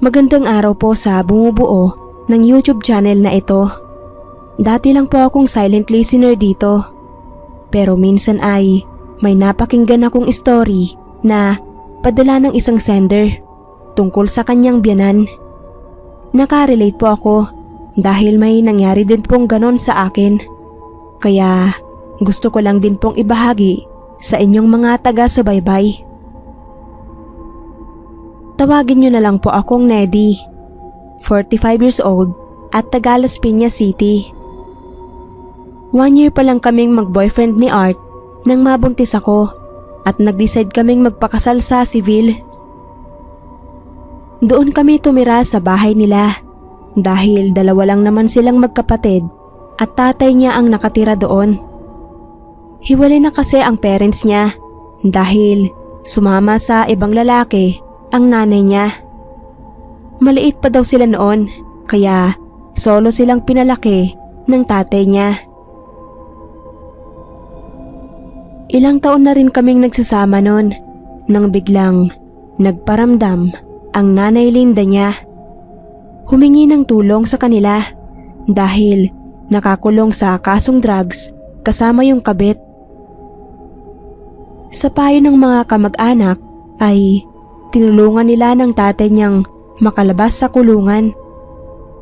Magandang araw po sa bumubuo ng YouTube channel na ito. Dati lang po akong silent listener dito. Pero minsan ay may napakinggan akong story na padala ng isang sender tungkol sa kanyang biyanan. Nakarelate po ako dahil may nangyari din pong ganon sa akin. Kaya gusto ko lang din pong ibahagi sa inyong mga taga-subaybay. Tawagin nyo na lang po akong Neddy, 45 years old at taga Las Piñas City. 1 year pa lang kaming mag-boyfriend ni Art nang mabuntis ako at nag-decide kaming magpakasal sa civil. Doon kami tumira sa bahay nila dahil dalawa lang naman silang magkapatid at tatay niya ang nakatira doon. Hiwalay na kasi ang parents niya dahil sumama sa ibang lalaki ang nanay niya. Maliit pa daw sila noon kaya solo silang pinalaki ng tatay niya. Ilang taon na rin kaming nagsasama noon nang biglang nagparamdam ang nanay Linda niya. Humingi ng tulong sa kanila dahil nakakulong sa kasong drugs kasama yung kabit. Sa payo ng mga kamag-anak ay tinulungan nila ng tatay niyang makalabas sa kulungan.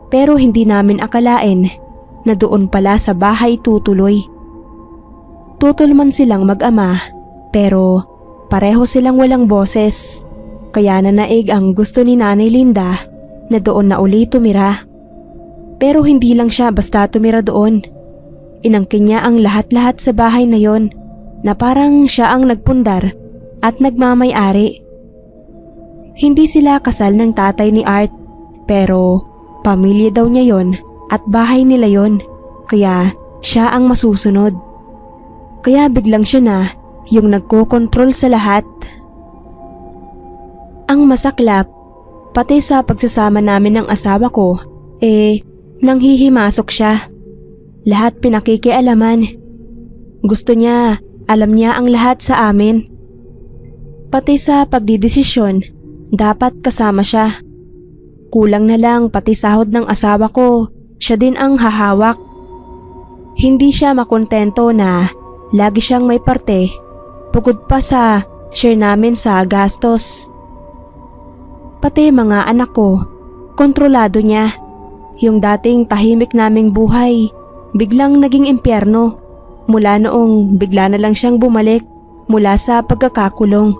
Pero hindi namin akalain na doon pala sa bahay tutuloy. Tutol man silang mag-ama pero pareho silang walang boses. Kaya nanaig ang gusto ni Nanay Linda na doon na uli tumira. Pero hindi lang siya basta tumira doon. Inangkin niya ang lahat-lahat sa bahay na yon na parang siya ang nagpundar at nagmamay-ari. Hindi sila kasal ng tatay ni Art pero pamilya daw niya yon at bahay nila yon kaya siya ang masusunod. Kaya biglang siya na yung nagko-control sa lahat. Ang masaklap, pati sa pagsasama namin ng asawa ko, nanghihimasok siya. Lahat pinakikialaman. Gusto niya, alam niya ang lahat sa amin. Pati sa pagdidesisyon, dapat kasama siya. Kulang na lang pati sahod ng asawa ko, siya din ang hahawak. Hindi siya makontento na lagi siyang may parte, bukod pa sa share namin sa gastos. Pati mga anak ko, kontrolado niya. Yung dating tahimik naming buhay, biglang naging impyerno mula noong bigla na lang siyang bumalik mula sa pagkakakulong.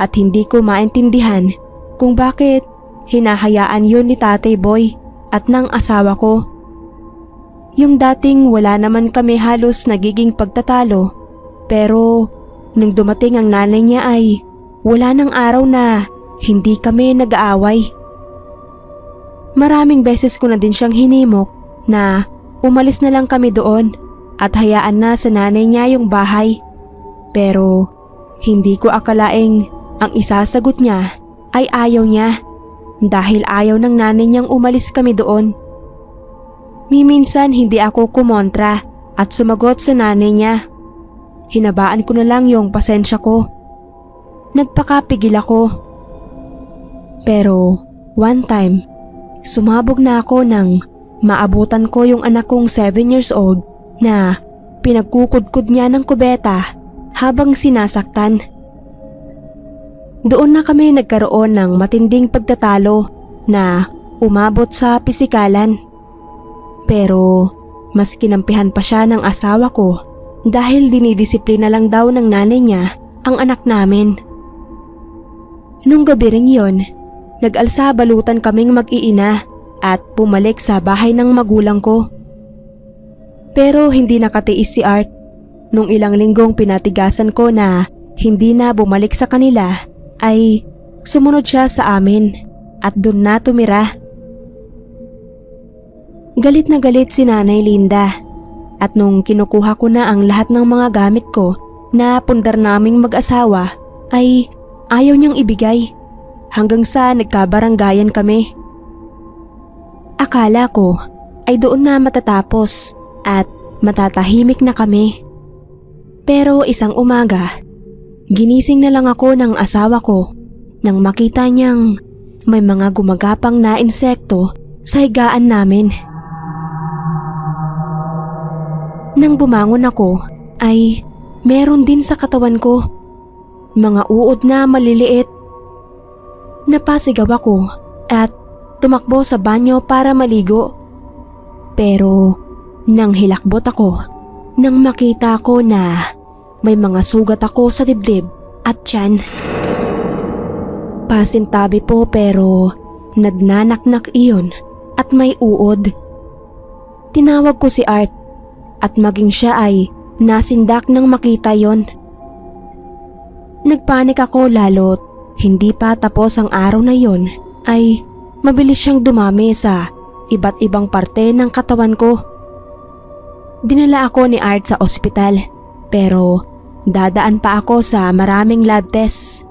At hindi ko maintindihan kung bakit hinahayaan yun ni Tatay Boy at ng asawa ko. Yung dating wala naman kami halos nagiging pagtatalo pero nang dumating ang nanay niya ay wala nang araw na hindi kami nag-aaway. Maraming beses ko na din siyang hinimok na umalis na lang kami doon at hayaan na sa nanay niya yung bahay. Pero hindi ko akalaing ang isasagot niya ay ayaw niya dahil ayaw ng nanay niyang umalis kami doon. Minsan hindi ako kumontra at sumagot sa nanay niya. Hinabaan ko na lang yung pasensya ko. Nagpakapigil ako. Pero one time, sumabog na ako nang maabutan ko yung anak kong 7 years old na pinagkukudkod niya ng kubeta habang sinasaktan. Doon na kami nagkaroon ng matinding pagtatalo na umabot sa pisikalan. Pero mas kinampihan pa siya ng asawa ko dahil dinidisiplina lang daw ng nanay niya ang anak namin. Nung gabi ring yon, nag-alsa balutan kaming mag-iina at bumalik sa bahay ng magulang ko. Pero hindi nakatiis si Art. Nung ilang linggong pinatigasan ko na hindi na bumalik sa kanila, ay sumunod siya sa amin at doon na tumira. Galit na galit si Nanay Linda at nung kinukuha ko na ang lahat ng mga gamit ko na pundar naming mag-asawa ay ayaw niyang ibigay hanggang sa nagkabaranggayan kami. Akala ko ay doon na matatapos at matatahimik na kami. Pero isang umaga, ginising na lang ako ng asawa ko nang makita niyang may mga gumagapang na insekto sa higaan namin. Nang bumangon ako ay meron din sa katawan ko mga uod na maliliit. Napasigaw ako at tumakbo sa banyo para maligo. Pero nang hilakbot ako, nang makita ko na may mga sugat ako sa dibdib at tiyan. Pasintabi po pero nagnanaknak iyon at may uod. Tinawag ko si Art at maging siya ay nasindak nang makita yon. Nagpanik ako lalo't hindi pa tapos ang araw na yon ay mabilis siyang dumami sa iba't ibang parte ng katawan ko. Dinala ako ni Art sa ospital pero dadaan pa ako sa maraming lab tests.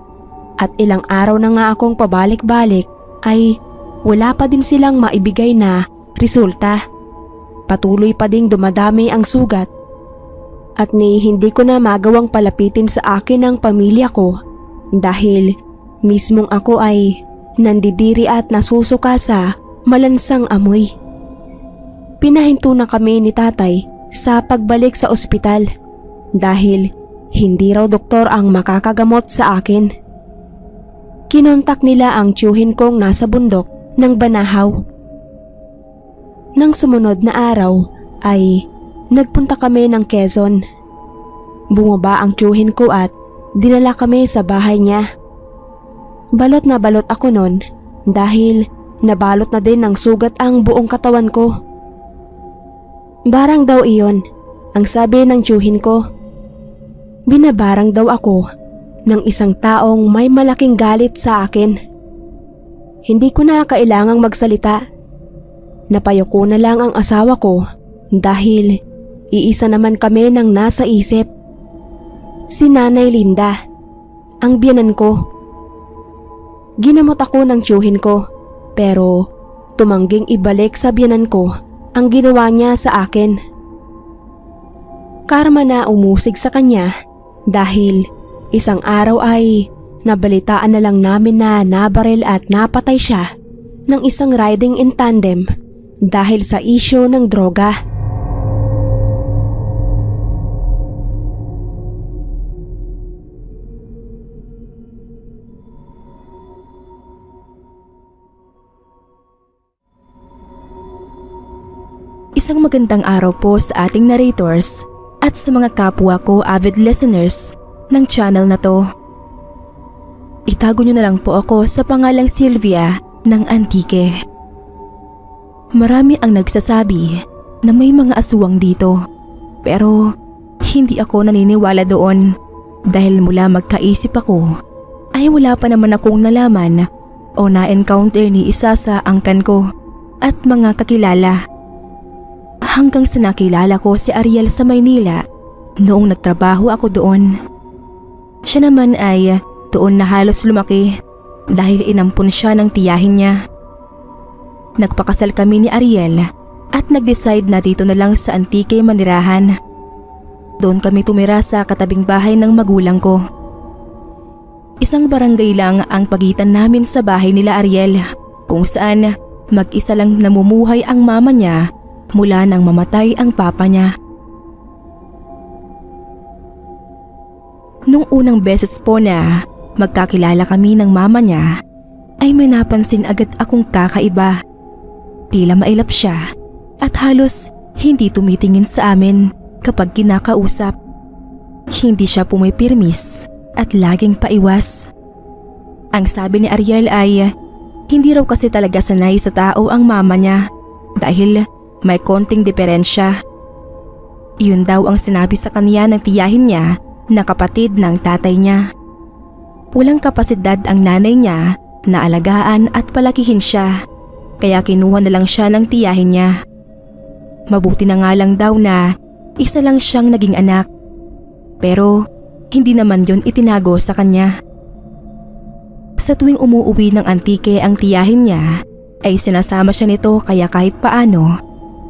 At ilang araw na nga akong pabalik-balik ay wala pa din silang maibigay na resulta. Patuloy pa ding dumadami ang sugat at hindi ko na magawang palapitin sa akin ang pamilya ko dahil mismong ako ay nandidiri at nasusuka sa malansang amoy. Pinahinto na kami ni tatay sa pagbalik sa ospital dahil hindi raw doktor ang makakagamot sa akin. Kinontak nila ang tiyuhin kong nasa bundok ng Banahaw. Nang sumunod na araw ay nagpunta kami ng Quezon. Bumaba ang tiyuhin ko at dinala kami sa bahay niya. Balot na balot ako nun dahil nabalot na din ng sugat ang buong katawan ko. Barang daw iyon, ang sabi ng tiyuhin ko. Binabarang daw ako ng isang taong may malaking galit sa akin. Hindi ko na kailangang magsalita. Napayuko na lang ang asawa ko dahil iisa naman kami ng nasa isip. Si Nanay Linda, ang biyenan ko. Ginamot ako ng tiyuhin ko pero tumangging ibalik sa biyenan ko ang ginawa niya sa akin. Karma na umusig sa kanya dahil isang araw ay nabalitaan na lang namin na nabaril at napatay siya ng isang riding in tandem dahil sa isyu ng droga. Isang magandang araw po sa ating narrators at sa mga kapwa ko avid listeners ng channel na to. Itago nyo na lang po ako sa pangalang Sylvia ng Antique. Marami ang nagsasabi na may mga aswang dito pero hindi ako naniniwala doon dahil mula magkaisip ako ay wala pa naman akong nalaman o na-encounter ni isa sa angkan ko at mga kakilala. Hanggang sa nakilala ko si Ariel sa Maynila noong nagtrabaho ako doon. Siya naman ay doon na halos lumaki dahil inampun siya ng tiyahin niya. Nagpakasal kami ni Ariel at nag-decide na dito na lang sa Antique manirahan. Doon kami tumira sa katabing bahay ng magulang ko. Isang barangay lang ang pagitan namin sa bahay nila Ariel kung saan mag-isa lang namumuhay ang mama niya mula nang mamatay ang papa niya. Nung unang beses po na magkakilala kami ng mama niya ay may napansin agad akong kakaiba. Tila mailap siya at halos hindi tumitingin sa amin kapag kinakausap. Hindi siya pumipirmis at laging paiwas. Ang sabi ni Ariel ay hindi raw kasi talaga sanay sa tao ang mama niya dahil may konting diferensya. Yun daw ang sinabi sa kanya ng tiyahin niya na kapatid ng tatay niya. Walang kapasidad ang nanay niya na alagaan at palakihin siya, kaya kinuha na lang siya ng tiyahin niya. Mabuti na nga lang daw na isa lang siyang naging anak, pero hindi naman yun itinago sa kanya. Sa tuwing umuuwi ng Antique ang tiyahin niya ay sinasama siya nito kaya kahit paano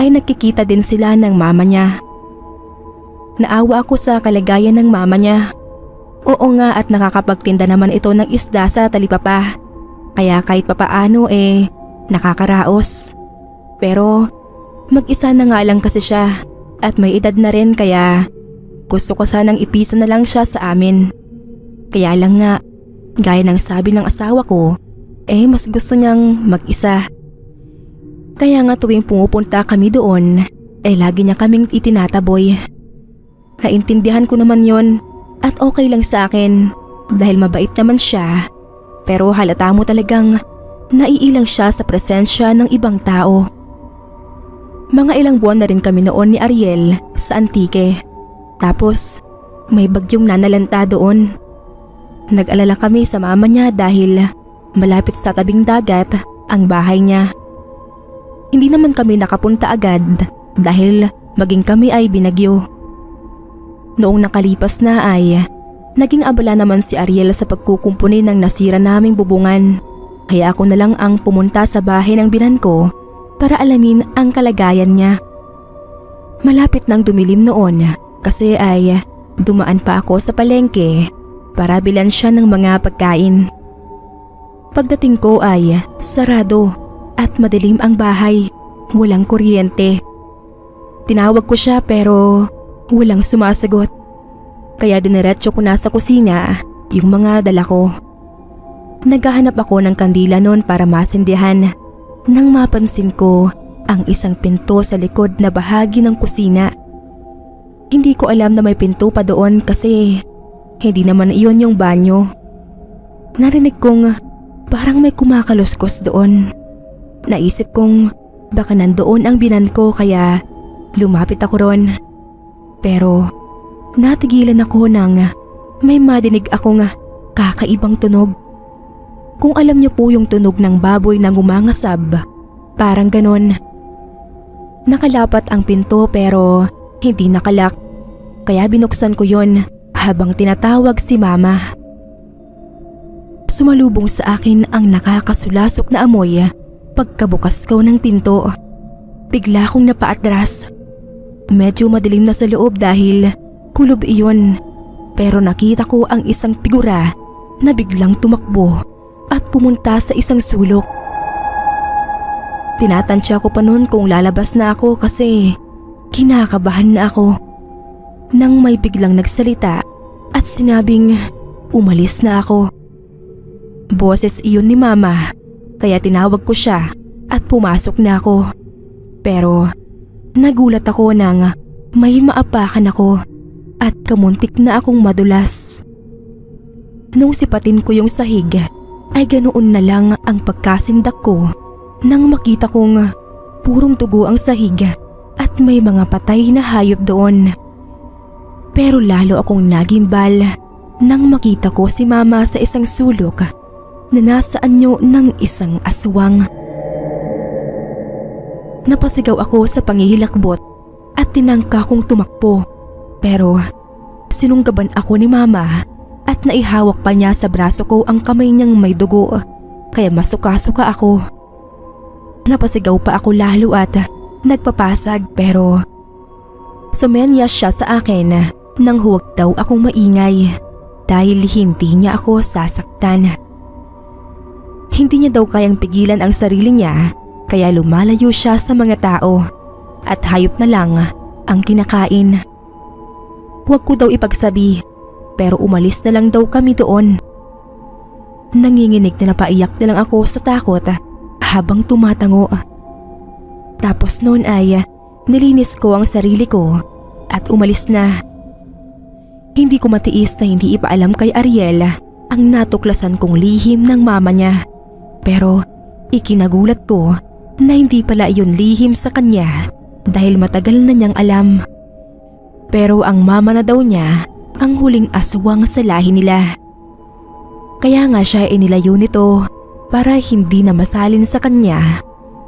ay nagkikita din sila ng mama niya. Naawa ako sa kalagayan ng mama niya. Oo nga at nakakapagtinda naman ito ng isda sa talipapa. Kaya kahit papaano nakakaraos. Pero mag-isa na nga lang kasi siya at may edad na rin kaya gusto ko sanang ipisa na lang siya sa amin. Kaya lang nga, gaya ng sabi ng asawa ko, mas gusto niyang mag-isa. Kaya nga tuwing pumupunta kami doon, lagi niya kaming itinataboy. Naintindihan ko naman yon at okay lang sa akin dahil mabait naman siya. Pero halata mo talagang naiilang siya sa presensya ng ibang tao. Mga ilang buwan na rin kami noon ni Ariel sa Antique. Tapos may bagyong nanalanta doon. Nag-alala kami sa mama niya dahil malapit sa tabing dagat ang bahay niya. Hindi naman kami nakapunta agad dahil maging kami ay binagyo. Noong nakalipas na naging abala naman si Ariel sa pagkukumpuni ng nasira naming bubungan. Kaya ako na lang ang pumunta sa bahay ng binan ko para alamin ang kalagayan niya. Malapit nang dumilim noon kasi dumaan pa ako sa palengke para bilan siya ng mga pagkain. Pagdating ko sarado at madilim ang bahay, walang kuryente. Tinawag ko siya pero walang sumasagot. Kaya diniretso ko na sa kusina yung mga dala ko. Naghahanap ako ng kandila noon para masindihan nang mapansin ko ang isang pinto sa likod na bahagi ng kusina. Hindi ko alam na may pinto pa doon kasi hindi naman iyon yung banyo. Narinig kong parang may kumakaluskos doon. Naisip kong baka nandoon ang binan ko kaya lumapit ako ron. Pero natigilan ako nang may madinig akong kakaibang tunog. Kung alam niyo po yung tunog ng baboy na ngumangasab, parang ganon. Nakalapat ang pinto pero hindi nakalak, kaya binuksan ko yon habang tinatawag si mama. Sumalubong sa akin ang nakakasulasok na amoy pagkabukas ko ng pinto. Bigla akong napaatras. Medyo madilim na sa loob dahil kulob iyon, pero nakita ko ang isang figura na biglang tumakbo at pumunta sa isang sulok. Tinatansya ko pa noon kung lalabas na ako kasi kinakabahan na ako. Nang may biglang nagsalita at sinabing umalis na ako. Boses iyon ni mama kaya tinawag ko siya at pumasok na ako. Pero nagulat ako nang may maapakan ako at kamuntik na akong madulas. Nung sipatin ko yung sahig ay ganoon na lang ang pagkasindak ko nang makita kong purong dugo ang sahig at may mga patay na hayop doon. Pero lalo akong nagimbal nang makita ko si mama sa isang sulok na nasa anyo ng isang aswang. Napasigaw ako sa pangihilakbot at tinangka kong tumakbo. Pero sinunggaban ako ni mama at naihawak pa niya sa braso ko ang kamay niyang may dugo kaya masuka-suka ako. Napasigaw pa ako lalo at nagpapasag pero sumelyas siya sa akin nang huwag daw akong maingay dahil hindi niya ako sasaktan. Hindi niya daw kayang pigilan ang sarili niya kaya lumalayo siya sa mga tao at hayop na lang ang kinakain. Huwag ko daw ipagsabi pero umalis na lang daw kami doon. Nanginginig na napaiyak na lang ako sa takot habang tumatango. Tapos noon ay nilinis ko ang sarili ko at umalis na. Hindi ko matiis na hindi ipaalam kay Ariel ang natuklasan kong lihim ng mama niya. Pero ikinagulat ko na hindi pala iyon lihim sa kanya dahil matagal na niyang alam. Pero ang mama na daw niya ang huling aswang sa lahi nila. Kaya nga siya inilayo nito para hindi na masalin sa kanya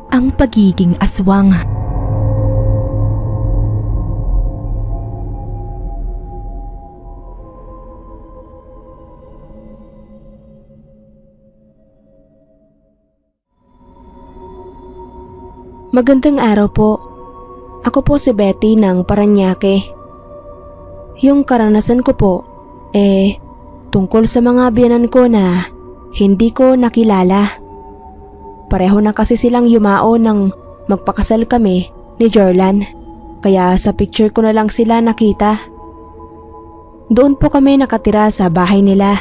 ang pagiging aswang. Magandang araw po. Ako po si Betty ng Parañaque. Yung karanasan ko po, tungkol sa mga biyanan ko na hindi ko nakilala. Pareho na kasi silang yumao nang magpakasal kami ni Jorlan, kaya sa picture ko na lang sila nakita. Doon po kami nakatira sa bahay nila.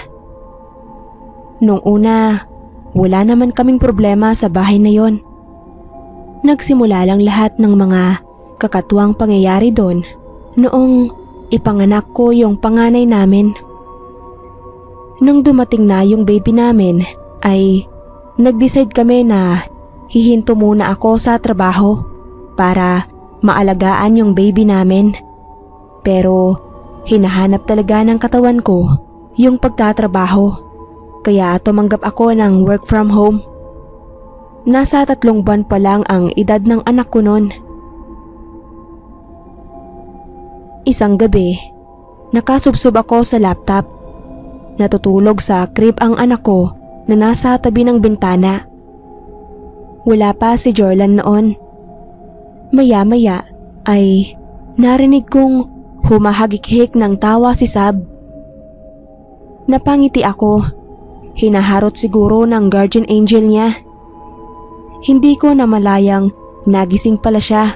Nung una, wala naman kaming problema sa bahay na yon. Nagsimula lang lahat ng mga kakatuwang pangyayari doon noong ipanganak ko yung panganay namin. Nung dumating na yung baby namin ay nag-decide kami na hihinto muna ako sa trabaho para maalagaan yung baby namin. Pero hinahanap talaga ng katawan ko yung pagtatrabaho, kaya tumanggap ako ng work from home. Nasa 3 buwan pa lang ang edad ng anak ko noon. Isang gabi, nakasubsob ako sa laptop. Natutulog sa crib ang anak ko na nasa tabi ng bintana. Wala pa si Jorlan noon. Maya-maya ay narinig kong humahagik-hik ng tawa si Sab. Napangiti ako. Hinaharot siguro ng guardian angel niya. Hindi ko namalayang nagising pala siya.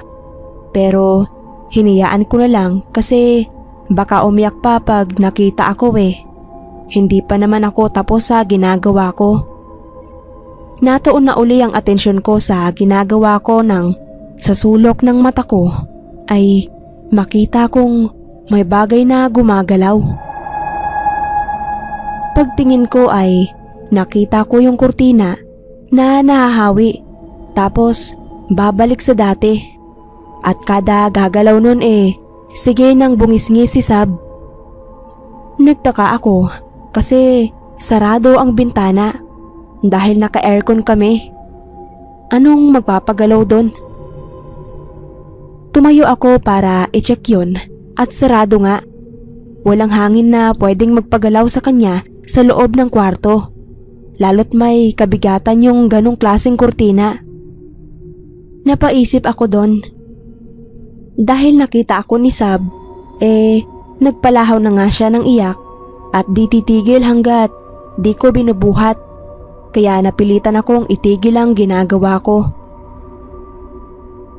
Pero hinayaan ko na lang kasi baka umiyak pa pag nakita ako eh. Hindi pa naman ako tapos sa ginagawa ko. Natuon na uli ang atensyon ko sa ginagawa ko nang sa sulok ng mata ko ay makita kong may bagay na gumagalaw. Pagtingin ko ay nakita ko yung kurtina na nahahawi tapos babalik sa dati. At kada gagalaw nun sige nang bungisngis si Sab. Nagtaka ako kasi sarado ang bintana dahil naka-aircon kami. Anong magpapagalaw doon? Tumayo ako para i-check yun at sarado nga. Walang hangin na pwedeng magpagalaw sa kanya sa loob ng kwarto. Lalo't may kabigatan yung ganong klaseng kurtina. Napaisip ako doon. Dahil nakita ako ni Sab, nagpalahaw na nga siya ng iyak at di titigil hanggat di ko binubuhat. Kaya napilitan akong itigil ang ginagawa ko.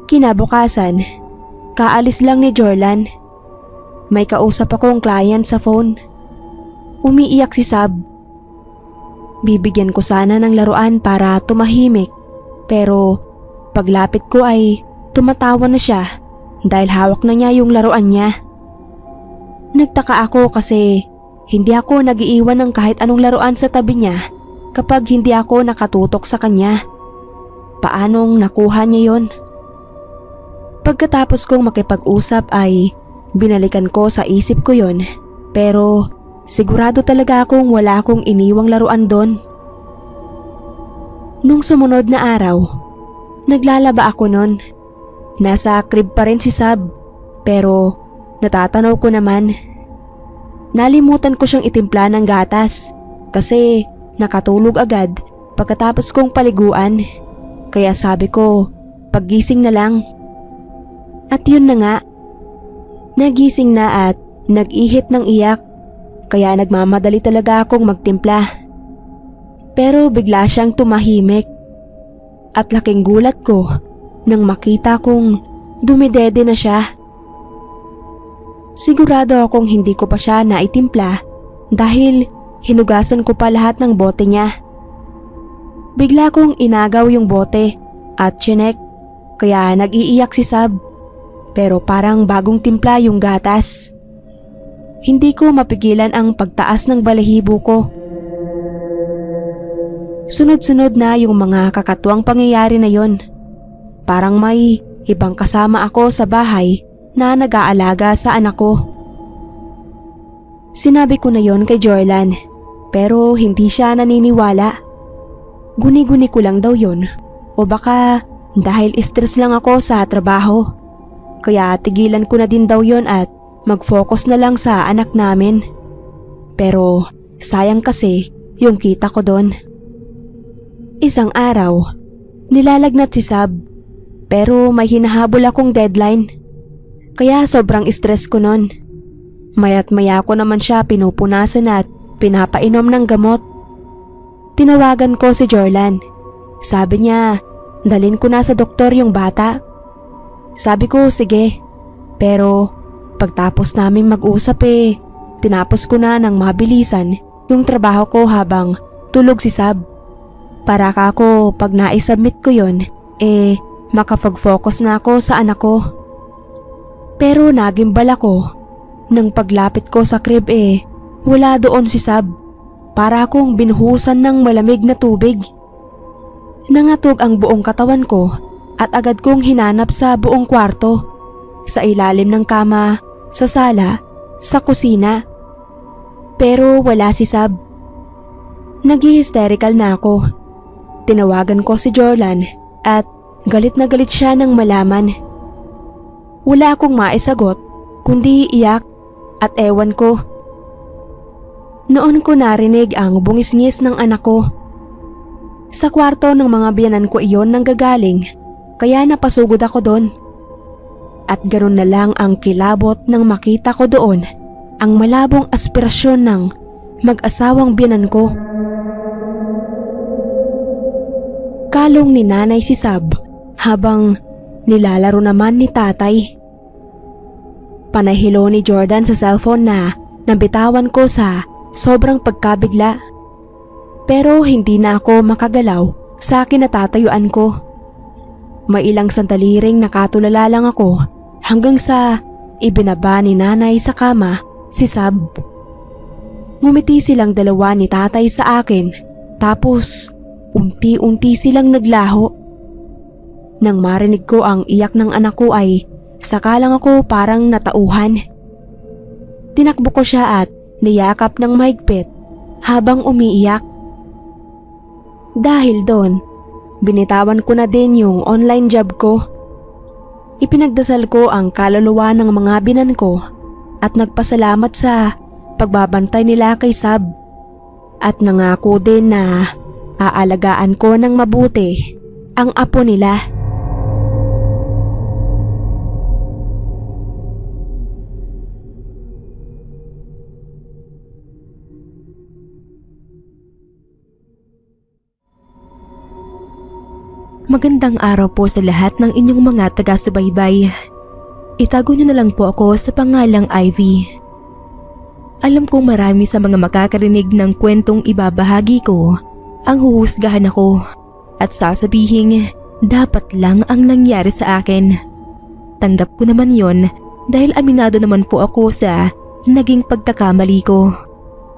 Kinabukasan, kaalis lang ni Jorlan. May kausap akong client sa phone. Umiiyak si Sab. Bibigyan ko sana ng laruan para tumahimik, pero paglapit ko ay tumatawa na siya dahil hawak na niya yung laruan niya. Nagtaka ako kasi hindi ako nag-iiwan ng kahit anong laruan sa tabi niya kapag hindi ako nakatutok sa kanya. Paanong nakuha niya yon? Pagkatapos kong makipag-usap ay binalikan ko sa isip ko yon, pero sigurado talaga akong wala akong iniwang laruan doon. Nung sumunod na araw, naglalaba ako nun. Nasa crib pa rin si Sab, pero natatanaw ko naman. Nalimutan ko siyang itimpla ng gatas kasi nakatulog agad pagkatapos kong paliguan. Kaya sabi ko, paggising na lang. At yun na nga, nagising na at nag-ihit ng iyak. Kaya nagmamadali talaga akong magtimpla. Pero bigla siyang tumahimik. At laking gulat ko nang makita kong dumidede na siya. Sigurado akong hindi ko pa siya naitimpla dahil hinugasan ko pa lahat ng bote niya. Bigla kong inagaw yung bote at chinek, kaya nag-iiyak si Sab. Pero parang bagong timpla yung gatas. Hindi ko mapigilan ang pagtaas ng balahibo ko. Sunod-sunod na yung mga kakatuwang pangyayari na yon. Parang may ibang kasama ako sa bahay na nag-aalaga sa anak ko. Sinabi ko na yon kay Jorlan, pero hindi siya naniniwala. Guni-guni ko lang daw yon, o baka dahil stress lang ako sa trabaho. Kaya tigilan ko na din daw yon at mag-focus na lang sa anak namin. Pero sayang kasi yung kita ko doon. Isang araw, nilalagnat si Sab, pero may hinahabol akong deadline. Kaya sobrang stress ko nun. Maya't maya ko naman siya pinupunasan at pinapainom ng gamot. Tinawagan ko si Jorlan. Sabi niya, dalhin ko na sa doktor yung bata. Sabi ko, sige. Pero pagtapos namin mag-usap tinapos ko na ng mabilisan yung trabaho ko habang tulog si Sab. Para ka ako pag naisubmit ko yun, makapag-focus na ako sa anak ko. Pero nagimbal ako. Nang paglapit ko sa crib wala doon si Sab. Para akong binuhusan ng malamig na tubig. Nangatog ang buong katawan ko at agad kong hinanap sa buong kwarto. Sa ilalim ng kama, sa sala, sa kusina. Pero wala si Sab. Nag-hysterical na ako. Tinawagan ko si Jorlan at galit na galit siya nang malaman. Wala akong maisagot kundi iyak at ewan ko. Noon ko narinig ang bungis-ngis ng anak ko. Sa kwarto ng mga biyanan ko iyon nanggagaling kaya napasugod ako doon. At ganoon na lang ang kilabot nang makita ko doon ang malabong aspirasyon ng mag-asawang biyanan ko. Kalong ni nanay si Sab habang nilalaro naman ni tatay. Panahilo ni Jordan sa cellphone na nabitawan ko sa sobrang pagkabigla. Pero hindi na ako makagalaw sa kinatatayuan ko. May ilang sandali ring nakatulala lang ako hanggang sa ibinaba ni nanay sa kama si Sab. Ngumiti silang dalawa ni tatay sa akin tapos unti-unti silang naglaho. Nang marinig ko ang iyak ng anak ko ay saka lang ako parang natauhan. Tinakbo ko siya at niyakap ng mahigpit habang umiiyak. Dahil doon, binitawan ko na din yung online job ko. Ipinagdasal ko ang kaluluwa ng mga binan ko at nagpasalamat sa pagbabantay nila kay Sab. At nangako din na aalagaan ko ng mabuti ang apo nila. Magandang araw po sa lahat ng inyong mga taga-subaybay. Itago niyo na lang po ako sa pangalang Ivy. Alam kong marami sa mga makakarinig ng kwentong ibabahagi ko ang huhusgahan ako at sasabihing dapat lang ang nangyari sa akin. Tanggap ko naman yon dahil aminado naman po ako sa naging pagkakamali ko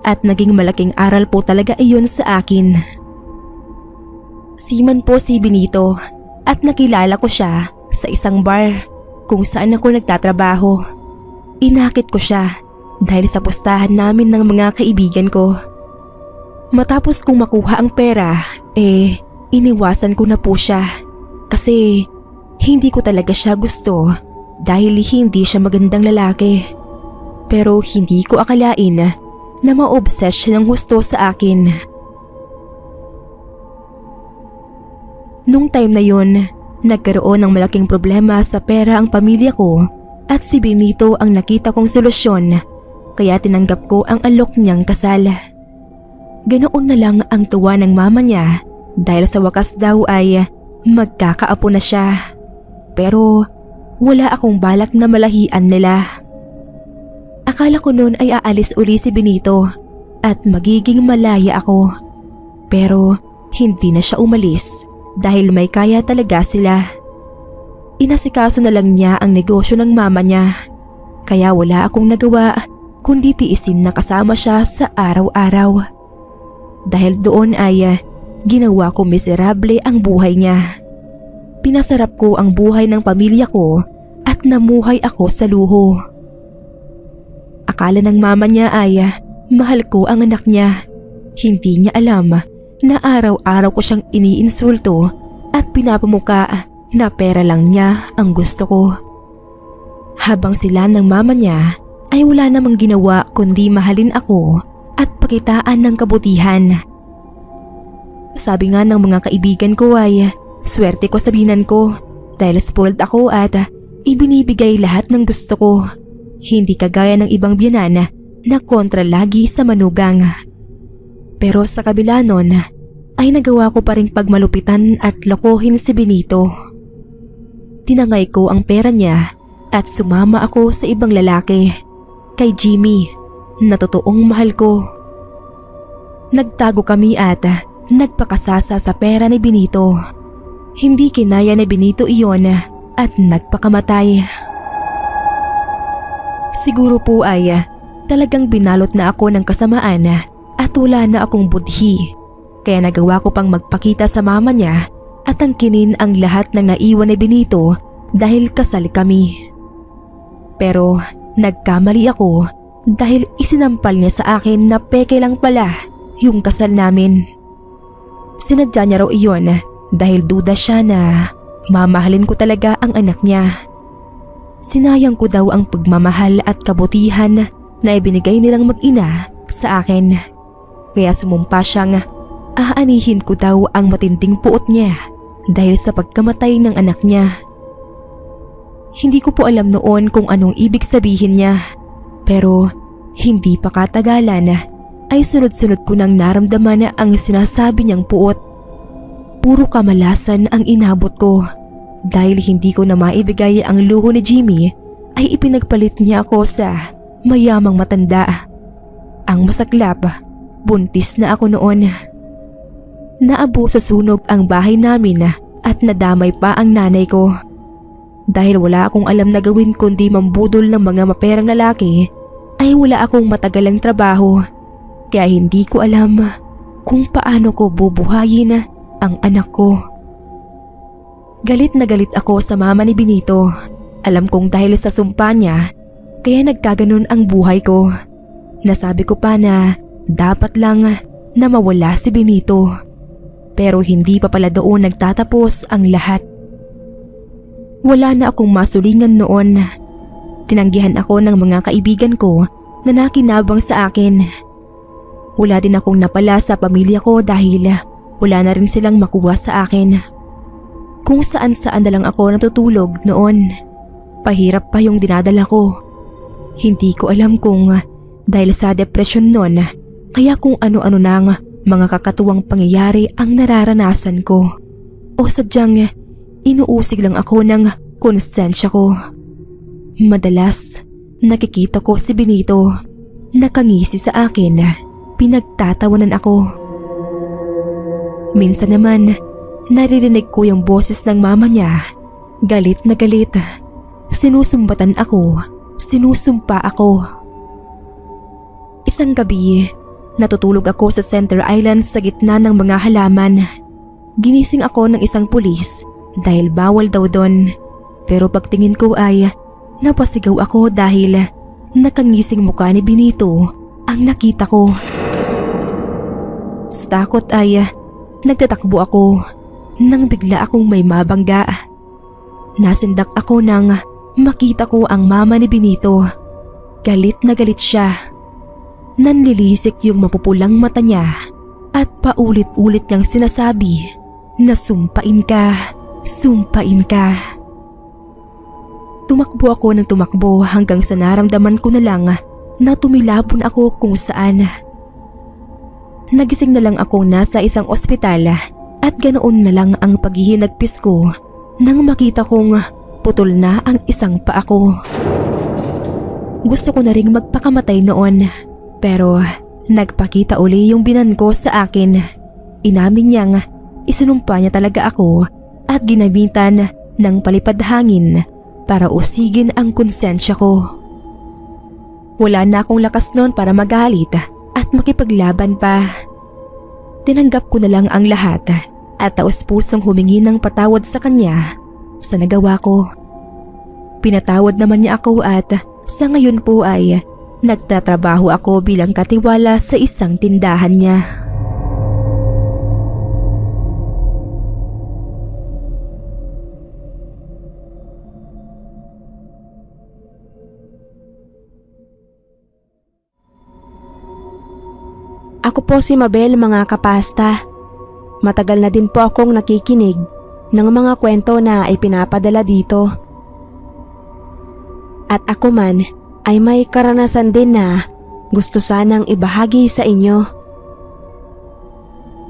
at naging malaking aral po talaga iyon sa akin. Seaman po si Benito at nakilala ko siya sa isang bar kung saan ako nagtatrabaho. Inakit ko siya dahil sa pustahan namin ng mga kaibigan ko. Matapos kong makuha ang pera, iniwasan ko na po siya kasi hindi ko talaga siya gusto dahil hindi siya magandang lalaki. Pero hindi ko akalain na ma-obsess siya ng gusto sa akin. Nung time na yun, nagkaroon ng malaking problema sa pera ang pamilya ko at si Benito ang nakita kong solusyon kaya tinanggap ko ang alok niyang kasal. Ganoon na lang ang tuwa ng mama niya dahil sa wakas daw ay magkakaapo na siya. Pero wala akong balak na malahian nila. Akala ko noon ay aalis uli si Benito at magiging malaya ako. Pero hindi na siya umalis dahil may kaya talaga sila. Inasikaso na lang niya ang negosyo ng mama niya. Kaya wala akong nagawa kundi tiisin na kasama siya sa araw-araw. Dahil doon ay ginawa ko miserable ang buhay niya. Pinasarap ko ang buhay ng pamilya ko at namuhay ako sa luho. Akala ng mama niya ay mahal ko ang anak niya. Hindi niya alam na araw-araw ko siyang iniinsulto at pinapamuka na pera lang niya ang gusto ko. Habang sila ng mama niya ay wala namang ginawa kundi mahalin ako at pakitaan ng kabutihan. Sabi nga ng mga kaibigan ko ay swerte ko sa binan ko dahil spoiled ako at ibinibigay lahat ng gusto ko. Hindi kagaya ng ibang biyanan na kontra lagi sa manugang. Pero sa kabila nun, ay nagawa ko pa ring pagmalupitan at lokohin si Benito. Tinangay ko ang pera niya at sumama ako sa ibang lalaki, kay Jimmy, na totoong mahal ko. Nagtago kami at nagpakasasa sa pera ni Benito. Hindi kinaya ni Benito iyon at nagpakamatay. Siguro po ay talagang binalot na ako ng kasamaan at wala na akong budhi. Kaya nagawa ko pang magpakita sa mama niya at angkinin ang lahat ng naiwan ni Benito dahil kasal kami. Pero nagkamali ako dahil isinampal niya sa akin na peke lang pala yung kasal namin. Sinadya niya raw iyon dahil duda siya na mamahalin ko talaga ang anak niya. Sinayang ko daw ang pagmamahal at kabutihan na ibinigay nilang mag-ina sa akin. Kaya sumumpa siyang aanihin ko daw ang matinding puot niya dahil sa pagkamatay ng anak niya. Hindi ko po alam noon kung anong ibig sabihin niya, pero hindi pa katagalan ay sunod-sunod ko nang naramdaman ang sinasabi niyang puot. Puro kamalasan ang inabot ko dahil hindi ko na maibigay ang luho ni Jimmy ay ipinagpalit niya ako sa mayamang matanda. Ang masaklap, buntis na ako noon. Naabo sa sunog ang bahay namin at nadamay pa ang nanay ko. Dahil wala akong alam na gawin kundi mambudol ng mga maperang lalaki, ay wala akong matagalang trabaho. Kaya hindi ko alam kung paano ko bubuhayin ang anak ko. Galit na galit ako sa mama ni Benito. Alam kong dahil sa sumpa niya, kaya nagkaganon ang buhay ko. Nasabi ko pa na dapat lang na mawala si Benito. Pero hindi pa pala doon nagtatapos ang lahat. Wala na akong masulingan noon. Tinanggihan ako ng mga kaibigan ko na nakinabang sa akin. Wala din akong napala sa pamilya ko dahil wala na rin silang makuha sa akin. Kung saan-saan na lang ako natutulog noon. Pahirap pa yung dinadala ko. Hindi ko alam kung dahil sa depresyon noon, kaya kung ano-ano nang mga kakatuwang pangyayari ang nararanasan ko. O sadyang inuusig lang ako ng konsensya ko. Madalas nakikita ko si Benito nakangisi sa akin. Pinagtatawanan ako. Minsan naman, naririnig ko yung boses ng mama niya. Galit na galit. Sinusumbatan ako. Sinusumpa ako. Isang gabi, natutulog ako sa Center Island sa gitna ng mga halaman. Ginising ako ng isang pulis dahil bawal daw doon. Pero pagtingin ko ay napasigaw ako dahil nakangising mukha ni Benito ang nakita ko. Sa takot ay nagtatakbo ako nang bigla akong may mabangga. Nasindak ako nang makita ko ang mama ni Benito. Galit na galit siya. Nanlilisik yung mapupulang mata niya at paulit-ulit niyang sinasabi na sumpain ka, sumpain ka. Tumakbo ako ng tumakbo hanggang sa naramdaman ko na lang na tumilapon ako kung saan. Nagising na lang ako nasa isang ospital at ganoon na lang ang paghihinagpis ko nang makita kong putol na ang isang paa ko. Gusto ko na ring magpakamatay noon pero nagpakita uli yung binan ko sa akin. Inamin niyang isinumpa niya talaga ako at ginamitan ng palipad hangin para usigin ang konsensya ko. Wala na akong lakas noon para magalit at makipaglaban pa. Tinanggap ko na lang ang lahat at taos-pusong humingi ng patawad sa kanya sa nagawa ko. Pinatawad naman niya ako at sa ngayon po ay nagtatrabaho ako bilang katiwala sa isang tindahan niya. Ako po si Mabel, mga kapasta. Matagal na din po akong nakikinig ng mga kwento na ipinapadala dito. At ako man ay may karanasan din na gusto sanang ibahagi sa inyo.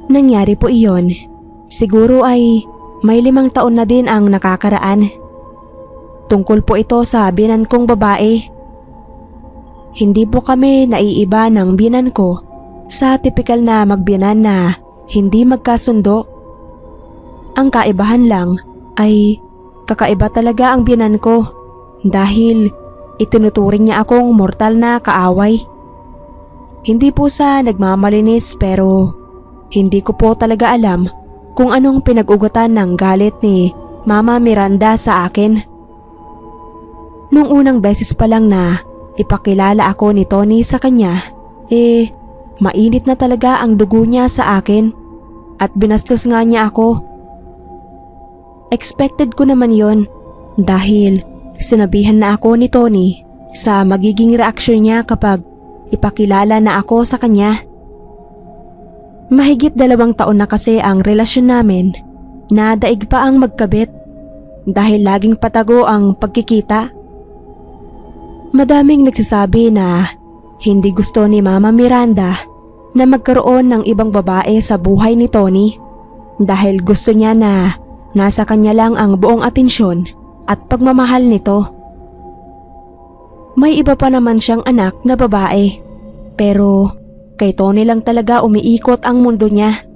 Nangyari po iyon. Siguro ay may 5 taon na din ang nakakaraan. Tungkol po ito sa biyenan kong babae. Hindi po kami naiiba ng biyenan ko sa tipikal na magbiyenan na hindi magkasundo. Ang kaibahan lang ay kakaiba talaga ang biyenan ko dahil itinuturing niya akong mortal na kaaway. Hindi po sa nagmamalinis pero hindi ko po talaga alam kung anong pinag-ugatan ng galit ni Mama Miranda sa akin. Nung unang beses pa lang na ipakilala ako ni Tony sa kanya, mainit na talaga ang dugo niya sa akin at binastos nga niya ako. Expected ko naman yon dahil sinabihan na ako ni Tony sa magiging reaksyon niya kapag ipakilala na ako sa kanya. Mahigit 2 taon na kasi ang relasyon namin na daig pa ang magkabit dahil laging patago ang pagkikita. Madaming nagsasabi na hindi gusto ni Mama Miranda na magkaroon ng ibang babae sa buhay ni Tony dahil gusto niya na nasa kanya lang ang buong atensyon at pagmamahal nito. May iba pa naman siyang anak na babae pero kay Tony lang talaga umiikot ang mundo niya.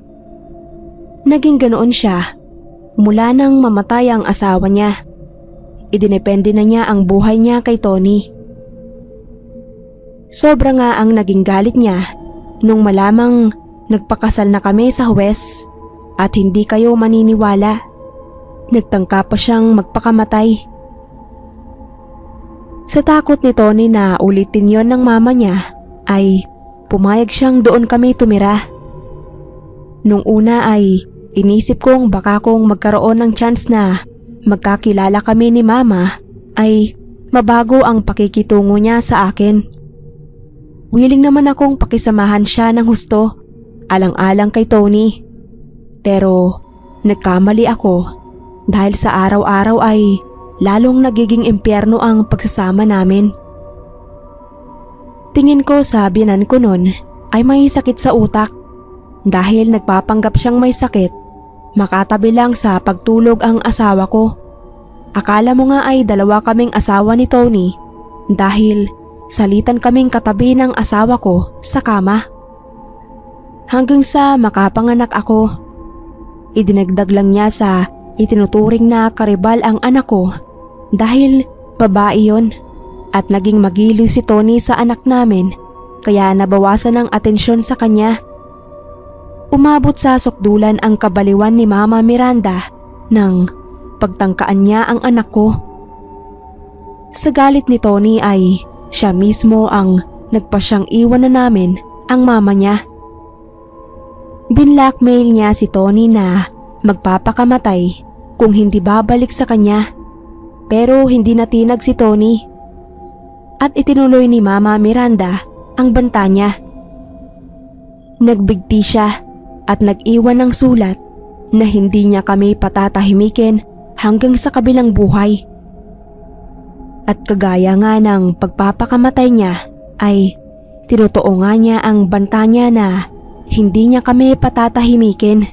Naging ganoon siya mula nang mamatay ang asawa niya. Idinepende na niya ang buhay niya kay Tony. Sobra nga ang naging galit niya nung malamang nagpakasal na kami sa huwes at hindi kayo maniniwala. Nagtangka pa siyang magpakamatay. Sa takot ni Tony na ulitin yon ng mama niya ay pumayag siyang doon kami tumira. Nung una ay inisip kong baka kung magkaroon ng chance na magkakilala kami ni Mama ay mabago ang pakikitungo niya sa akin. Willing naman akong pakisamahan siya ng husto, alang-alang kay Tony. Pero nagkamali ako dahil sa araw-araw ay lalong nagiging impyerno ang pagsasama namin. Tingin ko sa biyenan ko nun ay may sakit sa utak dahil nagpapanggap siyang may sakit. Makatabi lang sa pagtulog ang asawa ko. Akala mo nga ay 2 kaming asawa ni Tony dahil salitan kaming katabi ng asawa ko sa kama. Hanggang sa makapanganak ako, idinagdag lang niya sa itinuturing na karibal ang anak ko dahil babae yon. At naging magiliw si Tony sa anak namin kaya nabawasan ang atensyon sa kanya. Umabot sa sukdulan ang kabaliwan ni Mama Miranda nang pagtangkaan niya ang anak ko. Sa galit ni Tony ay siya mismo ang nagpasyang iwan na namin ang mama niya. Binlackmail niya si Tony na magpapakamatay kung hindi babalik sa kanya. Pero hindi natinag si Tony. At itinuloy ni Mama Miranda ang banta niya. Nagbigti siya at nag-iwan ng sulat na hindi niya kami patatahimikin hanggang sa kabilang buhay. At kagaya nga ng pagpapakamatay niya ay tinutuo nga niya ang banta niya na hindi niya kami patatahimikin.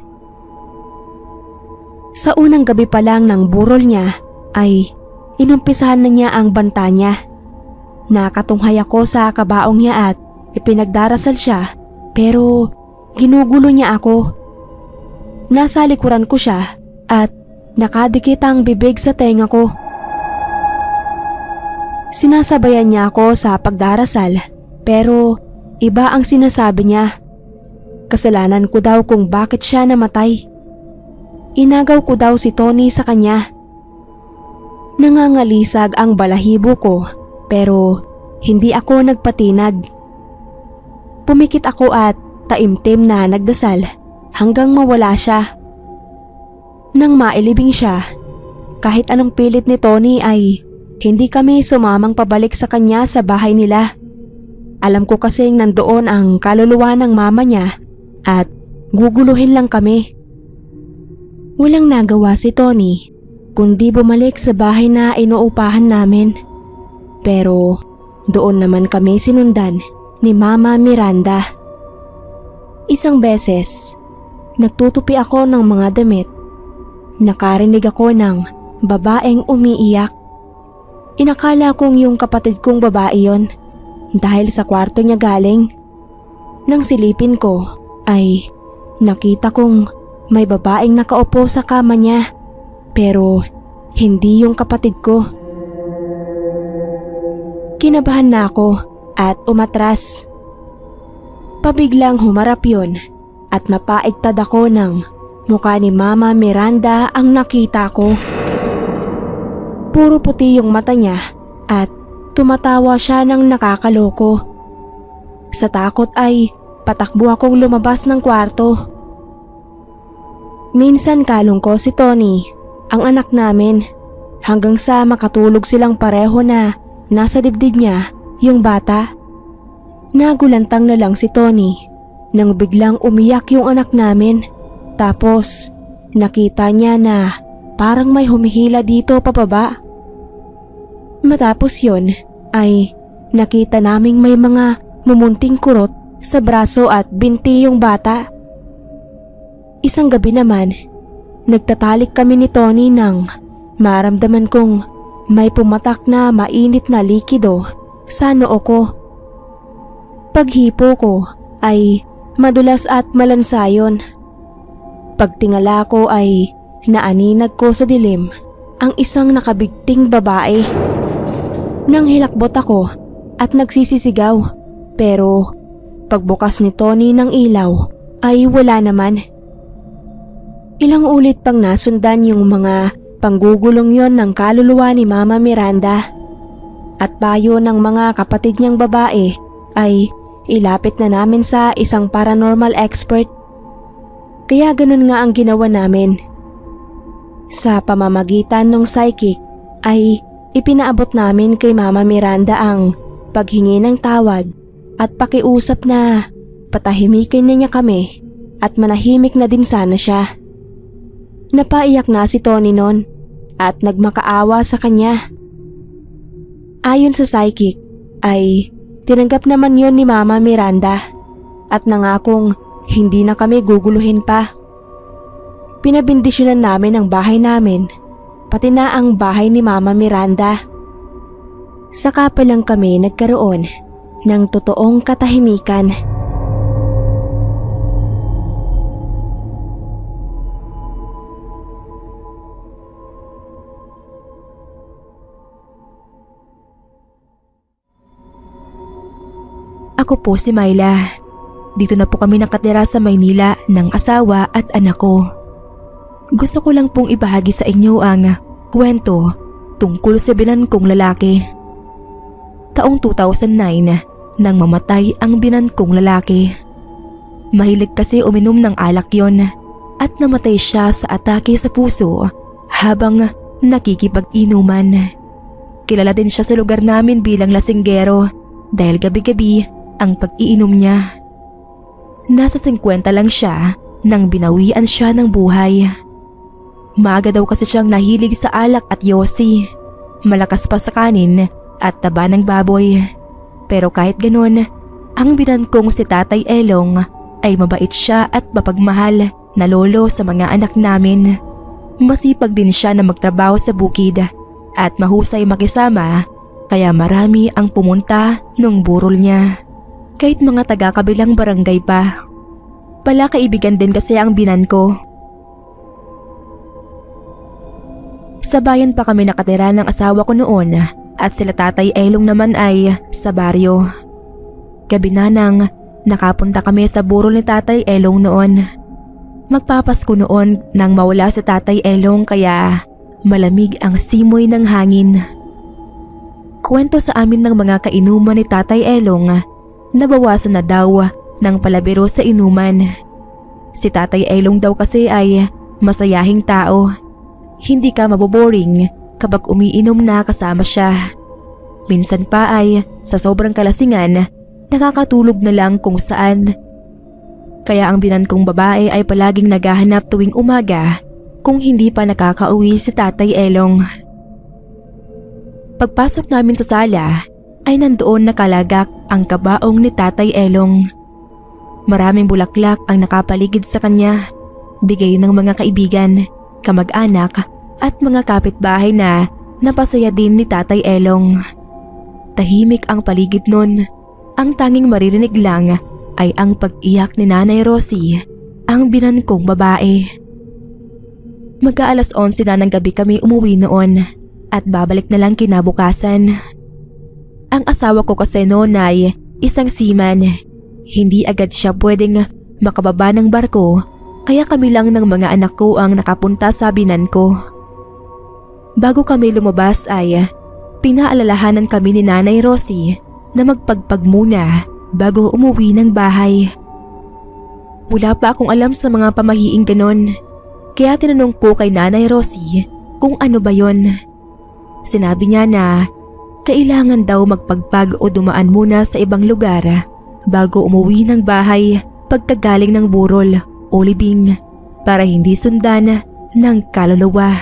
Sa unang gabi pa lang ng burol niya ay inumpisahan na niya ang banta niya. Nakatunghay ako sa kabaong niya at ipinagdarasal siya pero ginugulo niya ako. Nasa likuran ko siya at nakadikit ang bibig sa tenga ko. Sinasabayan niya ako sa pagdarasal pero iba ang sinasabi niya. Kasalanan ko daw kung bakit siya namatay. Inagaw ko daw si Tony sa kanya. Nangangalisag ang balahibo ko pero hindi ako nagpatinag. Pumikit ako at taimtim na nagdasal hanggang mawala siya. Nang mailibing siya, kahit anong pilit ni Tony ay hindi kami sumamang pabalik sa kanya sa bahay nila. Alam ko kasing nandoon ang kaluluwa ng mama niya at guguluhin lang kami. Walang nagawa si Tony kundi bumalik sa bahay na inuupahan namin. Pero doon naman kami sinundan ni Mama Miranda. Isang beses, nagtutupi ako ng mga damit. Nakarinig ako ng babaeng umiiyak. Inakala kong yung kapatid kong babae yon dahil sa kwarto niya galing. Nang silipin ko ay nakita kong may babaeng nakaupo sa kama niya pero hindi yung kapatid ko. Kinabahan na ako at umatras. Pabiglang humarap yun at napaigtad ako ng mukha ni Mama Miranda ang nakita ko. Puro puti yung mata niya at tumatawa siya ng nakakaloko. Sa takot ay patakbo akong lumabas ng kwarto. Minsan kalong ko si Tony, ang anak namin, hanggang sa makatulog silang pareho na nasa dibdib niya yung bata. Nagulantang na lang si Tony nang biglang umiyak yung anak namin. Tapos nakita niya na parang may humihila dito pababa. Matapos yon ay nakita naming may mga mumunting kurot sa braso at binti yung bata. Isang gabi naman, nagtatalik kami ni Tony nang maramdaman kong may pumatak na mainit na likido sa noo ko. Paghipo ko ay madulas at malansayon. Pagtingala ko ay naaninag ko sa dilim ang isang nakabigting babae. Nang hilakbot ako at nagsisisigaw, pero pagbukas ni Tony ng ilaw ay wala naman. Ilang ulit pang nasundan yung mga panggugulong yon ng kaluluwa ni Mama Miranda at payo ng mga kapatid niyang babae ay ilapit na namin sa isang paranormal expert. Kaya ganun nga ang ginawa namin. Sa pamamagitan ng psychic ay ipinaabot namin kay Mama Miranda ang paghingi ng tawad at pakiusap na patahimikin na niya kami at manahimik na din sana siya. Napaiyak na si Tony noon at nagmakaawa sa kanya. Ayon sa psychic ay tinanggap naman yon ni Mama Miranda at nangakong hindi na kami guguluhin pa. Pinabindisyonan namin ang bahay namin, pati na ang bahay ni Mama Miranda. Saka pa lang kami nagkaroon ng totoong katahimikan. Ako po si Myla. Dito na po kami nakatira sa Maynila ng asawa at anak ko. Gusto ko lang pong ibahagi sa inyo ang kwento tungkol sa binan kong lalaki. Taong 2009 nang mamatay ang binan kong lalaki. Mahilig kasi uminom ng alak yon at namatay siya sa atake sa puso habang nakikipag-inuman. Kilala din siya sa lugar namin bilang lasinggero dahil gabi-gabi ang pag-iinom niya. Nasa 50 lang siya nang binawian siya ng buhay. Maaga daw kasi siyang nahilig sa alak at yosi. Malakas pa sa kanin at taba ng baboy. Pero kahit ganun, ang binan kong si Tatay Elong ay mabait siya at mapagmahal na lolo sa mga anak namin. Masipag din siya na magtrabaho sa bukid at mahusay makisama, kaya marami ang pumunta nung burol niya. Kahit mga taga-kabilang barangay pa. Palakaibigan din kasi ang binan ko. Sa bayan pa kami nakatira ng asawa ko noon at sila Tatay Elong naman ay sa baryo. Gabi na nang nakapunta kami sa burol ni Tatay Elong noon. Magpapasko noon nang mawala si Tatay Elong kaya malamig ang simoy ng hangin. Kwento sa amin ng mga kainuman ni Tatay Elong, nabawasan na daw ng palabiro sa inuman. Si Tatay Elong daw kasi ay masayahing tao. Hindi ka maboboring kapag umiinom na kasama siya. Minsan pa ay sa sobrang kalasingan, nakakatulog na lang kung saan. Kaya ang binan kong babae ay palaging naghahanap tuwing umaga kung hindi pa nakakauwi si Tatay Elong. Pagpasok namin sa sala ay nandoon nakalagak ang kabaong ni Tatay Elong. Maraming bulaklak ang nakapaligid sa kanya bigay ng mga kaibigan, kamag-anak at mga kapitbahay na napasaya din ni Tatay Elong. Tahimik ang paligid nun. Ang tanging maririnig lang ay ang pag-iyak ni Nanay Rosie, ang binan kong babae. Mag-aalas 11 na ng gabi kami umuwi noon at babalik na lang kinabukasan. Ang asawa ko kasi noon ay isang seaman. Hindi agad siya pwedeng makababa ng barko, kaya kami lang ng mga anak ko ang nakapunta sa binan ko. Bago kami lumabas ay pinaalalahanan kami ni Nanay Rosie na magpagpag muna bago umuwi ng bahay. Wala pa akong alam sa mga pamahiing ganon, kaya tinanong ko kay Nanay Rosie kung ano ba yon. Sinabi niya na kailangan daw magpagpag o dumaan muna sa ibang lugar bago umuwi ng bahay pagkagaling ng burol o libing para hindi sundan ng kaluluwa.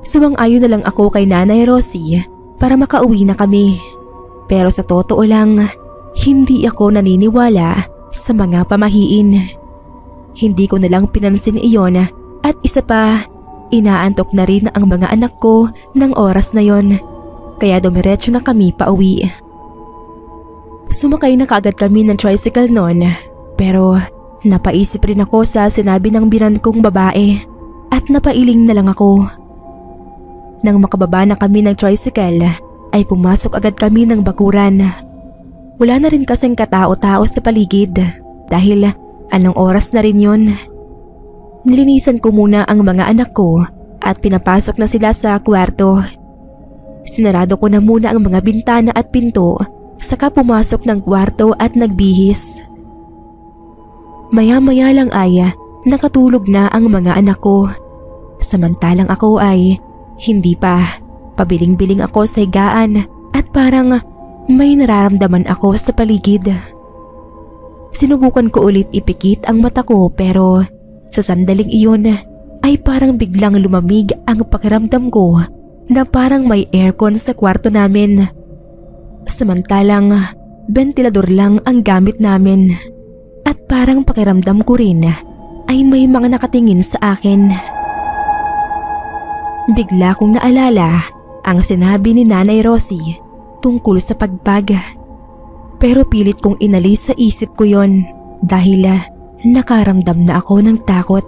Sumang-ayon na lang ako kay Nanay Rosie para makauwi na kami. Pero sa totoo lang, hindi ako naniniwala sa mga pamahiin. Hindi ko na lang pinansin iyon at isa pa, inaantok na rin ang mga anak ko ng oras na yon. Kaya dumiretso na kami pauwi. Sumakay na kaagad kami ng tricycle noon, pero napaisip rin ako sa sinabi ng binan kong babae at napailing na lang ako. Nang makababa na kami ng tricycle ay pumasok agad kami ng bakuran. Wala na rin kasing katao-tao sa paligid dahil anong oras na rin yon. Nilinisan ko muna ang mga anak ko at pinapasok na sila sa kwarto. Sinarado ko na muna ang mga bintana at pinto saka pumasok ng kwarto at nagbihis. Maya-maya lang ay nakatulog na ang mga anak ko. Samantalang ako ay hindi pa. Pabiling-biling ako sa higaan at parang may nararamdaman ako sa paligid. Sinubukan ko ulit ipikit ang mata ko pero sa sandaling iyon ay parang biglang lumamig ang pakiramdam ko na parang may aircon sa kwarto namin. Samantalang ventilador lang ang gamit namin at parang pakiramdam ko rin ay may mga nakatingin sa akin. Bigla kong naalala ang sinabi ni Nanay Rosie tungkol sa pagpag. Pero pilit kong inalis sa isip ko yon dahil nakaramdam na ako ng takot.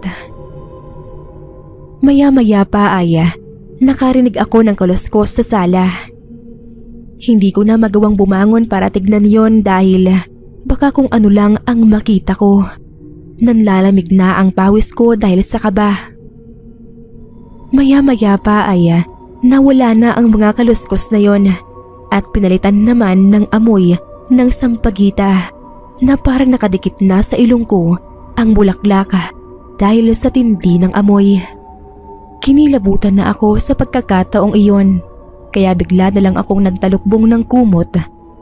Maya-maya pa ay nakarinig ako ng kaluskos sa sala. Hindi ko na magawang bumangon para tignan yon dahil baka kung ano lang ang makita ko. Nanlalamig na ang pawis ko dahil sa kaba. Maya-maya pa ay nawala na ang mga kaluskos na yon at pinalitan naman ng amoy ng sampagita na parang nakadikit na sa ilong ko ang bulaklak dahil sa tindi ng amoy. Kinilabutan na ako sa pagkakataong iyon kaya bigla na lang akong nagtalukbong ng kumot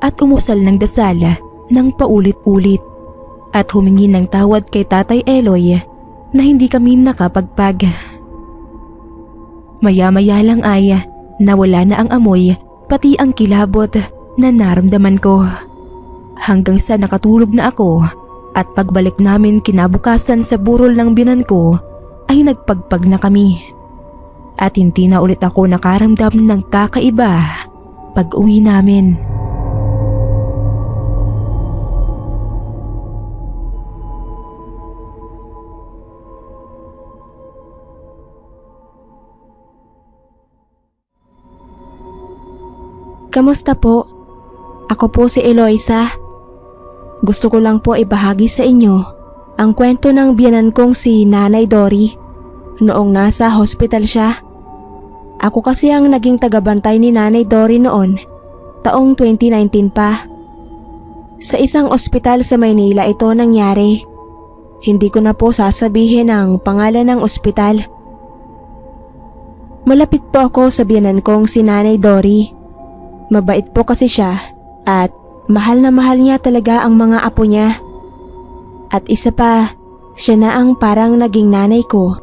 at umusal ng dasal ng paulit-ulit at humingi ng tawad kay Tatay Eloy na hindi kami nakapagpag. Maya-maya lang ay nawala na ang amoy pati ang kilabot na naramdaman ko. Hanggang sa nakatulog na ako at pagbalik namin kinabukasan sa burol ng binan ko ay nagpagpag na kami. At hindi na ulit ako nakaramdam ng kakaiba pag uwi namin. Kamusta po? Ako po si Eloisa. Gusto ko lang po ibahagi sa inyo ang kwento ng biyanan kong si Nanay Dory noong nasa hospital siya. Ako kasi ang naging tagabantay ni Nanay Dory noon, taong 2019 pa. Sa isang ospital sa Maynila ito nangyari. Hindi ko na po sasabihin ang pangalan ng ospital. Malapit po ako sa biyanan kong si Nanay Dory. Mabait po kasi siya at mahal na mahal niya talaga ang mga apo niya. At isa pa, siya na ang parang naging nanay ko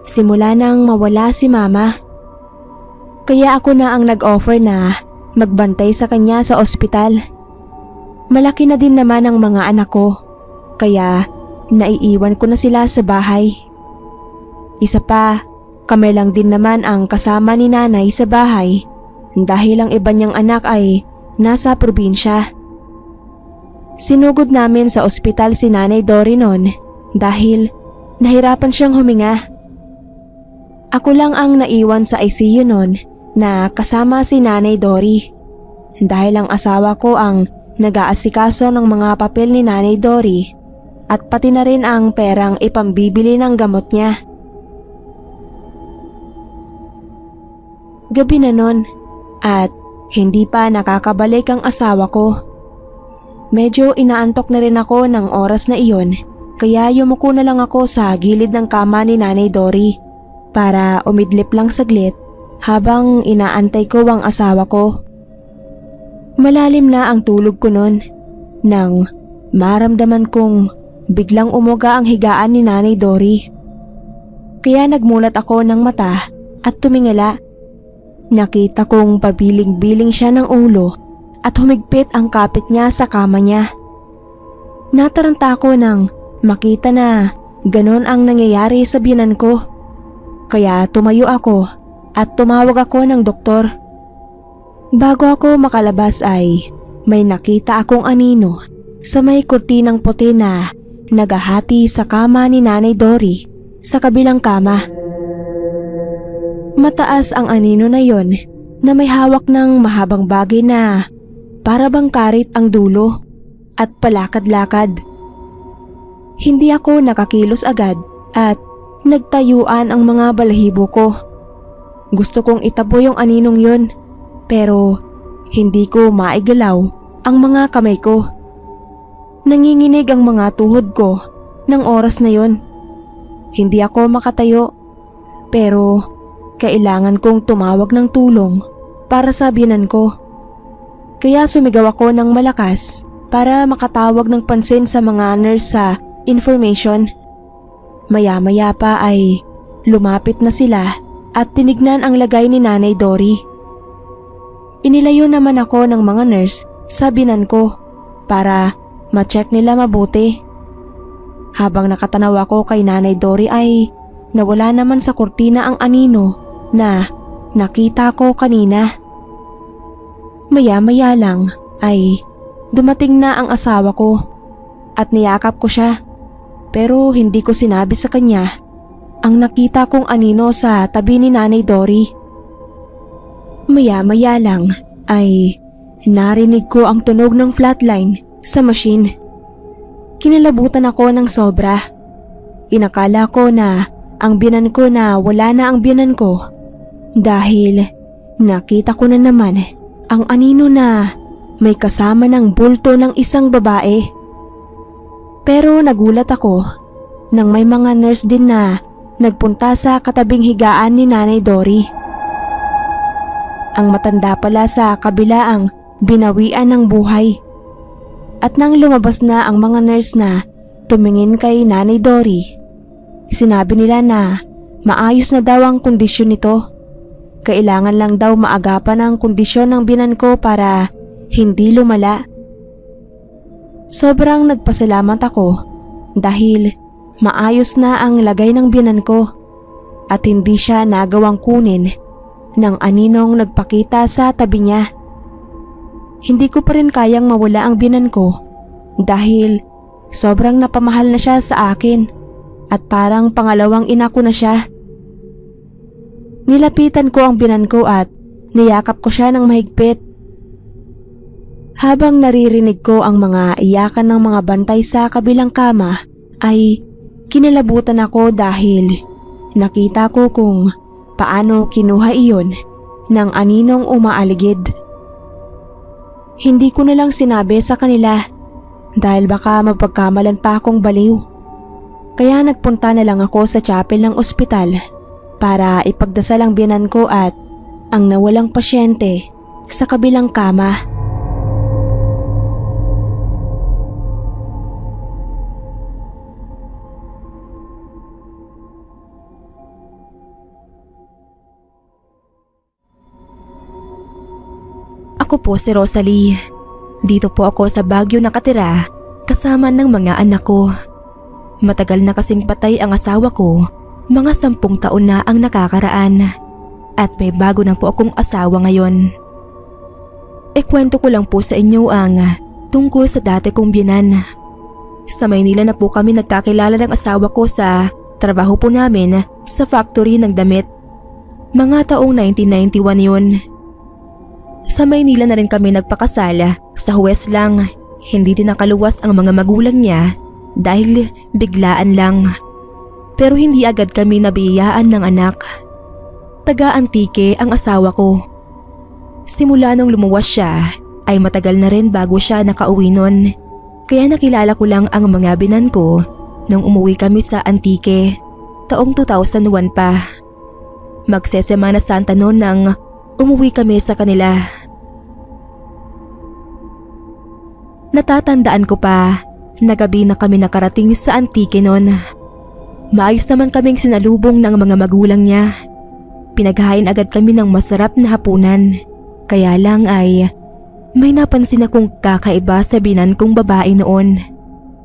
simula nang mawala si Mama. Kaya ako na ang nag-offer na magbantay sa kanya sa ospital. Malaki na din naman ang mga anak ko, kaya naiiwan ko na sila sa bahay. Isa pa, kami lang din naman ang kasama ni nanay sa bahay dahil ang iba niyang anak ay nasa probinsya. Sinugod namin sa ospital si Nanay Dory noon dahil nahirapan siyang huminga. Ako lang ang naiwan sa ICU noon na kasama si Nanay Dory dahil ang asawa ko ang nag-aasikaso ng mga papel ni Nanay Dory at pati na rin ang perang ipambibili ng gamot niya. Gabi na noon at hindi pa nakakabalik ang asawa ko. Medyo inaantok na rin ako ng oras na iyon kaya yumuko na lang ako sa gilid ng kama ni Nanay Dory para umidlip lang saglit habang inaantay ko ang asawa ko. Malalim na ang tulog ko noon nang maramdaman kong biglang umuga ang higaan ni Nanay Dory. Kaya nagmulat ako ng mata at tumingala. Nakita kong pabiling-biling siya ng ulo at humigpit ang kapit niya sa kama niya. Nataranta ako nang makita na ganon ang nangyayari sa biyenan ko. Kaya tumayo ako at tumawag ako ng doktor. Bago ako makalabas ay may nakita akong anino sa may kurtinang puti na nagahati sa kama ni Nanay Dory sa kabilang kama. Mataas ang anino na yon na may hawak ng mahabang bagay na para bang karit ang dulo at palakad-lakad. Hindi ako nakakilos agad at nagtayuan ang mga balahibo ko. Gusto kong itabo yung aninong yon pero hindi ko maigalaw ang mga kamay ko. Nanginginig ang mga tuhod ko ng oras na yon. Hindi ako makatayo pero kailangan kong tumawag ng tulong para sa biyenan ko. Kaya sumigaw ako ng malakas para makatawag ng pansin sa mga nurse sa information. Maya-maya pa ay lumapit na sila at tinignan ang lagay ni Nanay Dory. Inilayo naman ako ng mga nurse sa biyenan ko para ma-check nila mabuti. Habang nakatanaw ako kay Nanay Dory ay nawala naman sa kurtina ang anino na nakita ko kanina. Maya-maya lang ay dumating na ang asawa ko at niyakap ko siya pero hindi ko sinabi sa kanya ang nakita kong anino sa tabi ni Nanay Dory. Maya-maya lang ay narinig ko ang tunog ng flatline sa machine. Kinalabutan ako ng sobra. Inakala ko na ang biyenan ko na wala na ang biyenan ko dahil nakita ko na naman ang anino na may kasama ng bulto ng isang babae. Pero nagulat ako nang may mga nurse din na nagpunta sa katabing higaan ni Nanay Dory. Ang matanda pala sa kabila ang binawian ng buhay. At nang lumabas na ang mga nurse na tumingin kay Nanay Dory, sinabi nila na maayos na daw ang kondisyon nito. Kailangan lang daw maagapan ang kondisyon ng biyenan ko para hindi lumala. Sobrang nagpasalamat ako dahil maayos na ang lagay ng biyenan ko at hindi siya nagawang kunin ng aninong nagpakita sa tabi niya. Hindi ko pa rin kayang mawala ang biyenan ko dahil sobrang napamahal na siya sa akin at parang pangalawang ina ko na siya. Nilapitan ko ang biyenan ko at niyakap ko siya ng mahigpit. Habang naririnig ko ang mga iyakan ng mga bantay sa kabilang kama ay kinalabutan ako dahil nakita ko kung paano kinuha iyon ng aninong umaaligid. Hindi ko na lang sinabi sa kanila dahil baka mapagkamalan pa akong baliw. Kaya nagpunta na lang ako sa chapel ng ospital para ipagdasal ang biyenan ko at ang nawalang pasyente sa kabilang kama. Ako po si Rosalie. Dito po ako sa Baguio nakatira kasama ng mga anak ko. Matagal na kasing patay ang asawa ko, mga 10 taon na ang nakakaraan. At may bago na po akong asawa ngayon. Kwento ko lang po sa inyo ang tungkol sa dati kong biyenan. Sa Maynila na po kami nagkakilala ng asawa ko sa trabaho po namin sa factory ng damit. Mga taong 1991 yun. Sa Maynila na rin kami nagpakasala, sa Huwes lang. Hindi din nakaluwas ang mga magulang niya dahil biglaan lang. Pero hindi agad kami nabiyayaan ng anak. Taga-Antique ang asawa ko. Simula nung lumuwas siya ay matagal na rin bago siya nakauwi nun. Kaya nakilala ko lang ang mga binan ko nung umuwi kami sa Antique, taong 2001 pa. Magsesemana Santa noon nang umuwi kami sa kanila. Natatandaan ko pa na gabi na kami nakarating sa Antique noon. Maayos naman kaming sinalubong ng mga magulang niya. Pinaghain agad kami ng masarap na hapunan. Kaya lang ay may napansin akong kakaiba sa binan kong babae noon.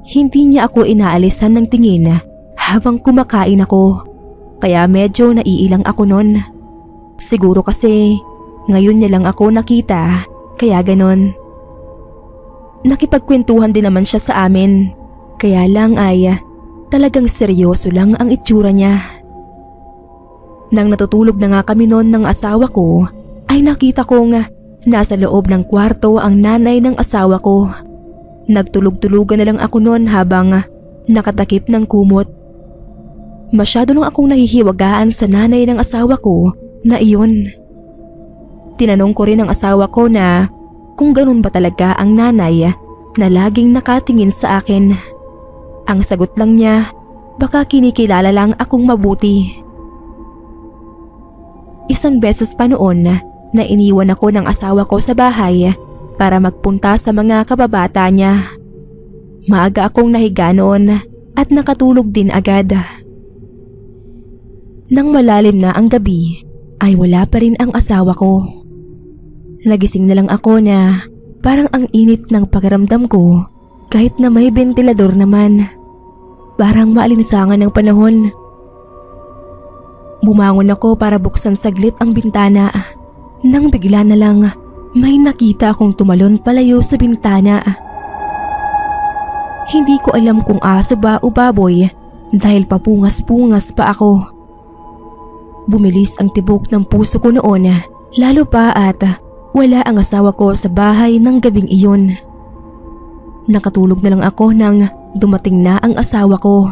Hindi niya ako inaalisan ng tingin habang kumakain ako. Kaya medyo naiilang ako noon. Siguro kasi ngayon niya lang ako nakita, kaya ganon. Nakipagkwentuhan din naman siya sa amin. Kaya lang ay talagang seryoso lang ang itsura niya. Nang natutulog na nga kami noon ng asawa ko, ay nakita kong nasa loob ng kwarto ang nanay ng asawa ko. Nagtulog-tulugan na lang ako noon habang nakatakip ng kumot. Masyado lang akong nahihiwagaan sa nanay ng asawa ko na iyon. Tinanong ko rin ang asawa ko na kung ganun ba talaga ang nanay na laging nakatingin sa akin. Ang sagot lang niya, baka kinikilala lang akong mabuti. Isang beses pa noon na iniwan ako ng asawa ko sa bahay para magpunta sa mga kababata niya. Maaga akong nahiga noon at nakatulog din agad. Nang malalim na ang gabi ay wala pa rin ang asawa ko. Nagising na lang ako na parang ang init ng pakiramdam ko kahit na may ventilador naman. Parang maalinsangan ng panahon. Bumangon ako para buksan saglit ang bintana. Nang bigla na lang may nakita akong tumalon palayo sa bintana. Hindi ko alam kung aso ba o baboy dahil papungas-pungas pa ako. Bumilis ang tibok ng puso ko noon, lalo pa at wala ang asawa ko sa bahay ng gabing iyon. Nakatulog na lang ako nang dumating na ang asawa ko.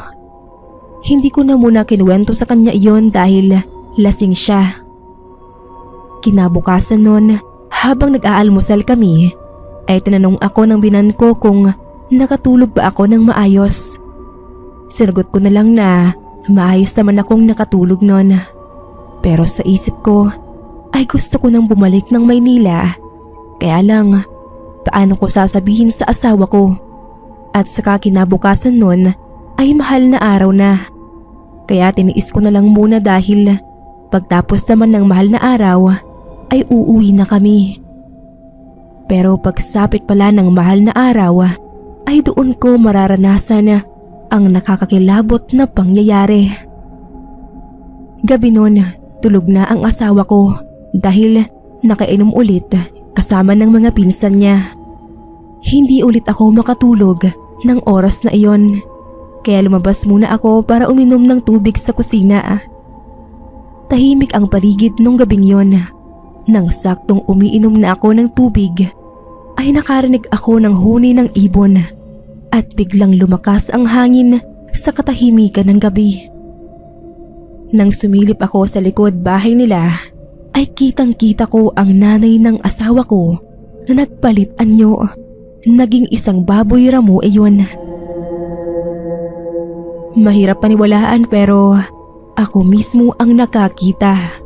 Hindi ko na muna kinuwento sa kanya iyon dahil lasing siya. Kinabukasan nun, habang nag-aalmusal kami, ay tinanong ako ng binan ko kung nakatulog ba ako ng maayos. Sinagot ko na lang na maayos naman akong nakatulog nun. Pero sa isip ko ay gusto ko nang bumalik ng Maynila. Kaya lang, paano ko sasabihin sa asawa ko? At saka kinabukasan nun ay mahal na araw na. Kaya tiniis ko na lang muna dahil pagtapos naman ng mahal na araw ay uuwi na kami. Pero pagsapit pala ng mahal na araw ay doon ko mararanasan ang nakakakilabot na pangyayari. Gabi nun, tulog na ang asawa ko dahil nakainom ulit kasama ng mga pinsan niya. Hindi ulit ako makatulog ng oras na iyon, kaya lumabas muna ako para uminom ng tubig sa kusina. Tahimik ang paligid nung gabing yon. Nang saktong umiinom na ako ng tubig, ay nakarinig ako ng huni ng ibon at biglang lumakas ang hangin sa katahimikan ng gabi. Nang sumilip ako sa likod bahay nila, ay kitang-kita ko ang nanay ng asawa ko na nagpalit anyo. Naging isang baboy ramo iyon. Mahirap paniwalaan pero ako mismo ang nakakita.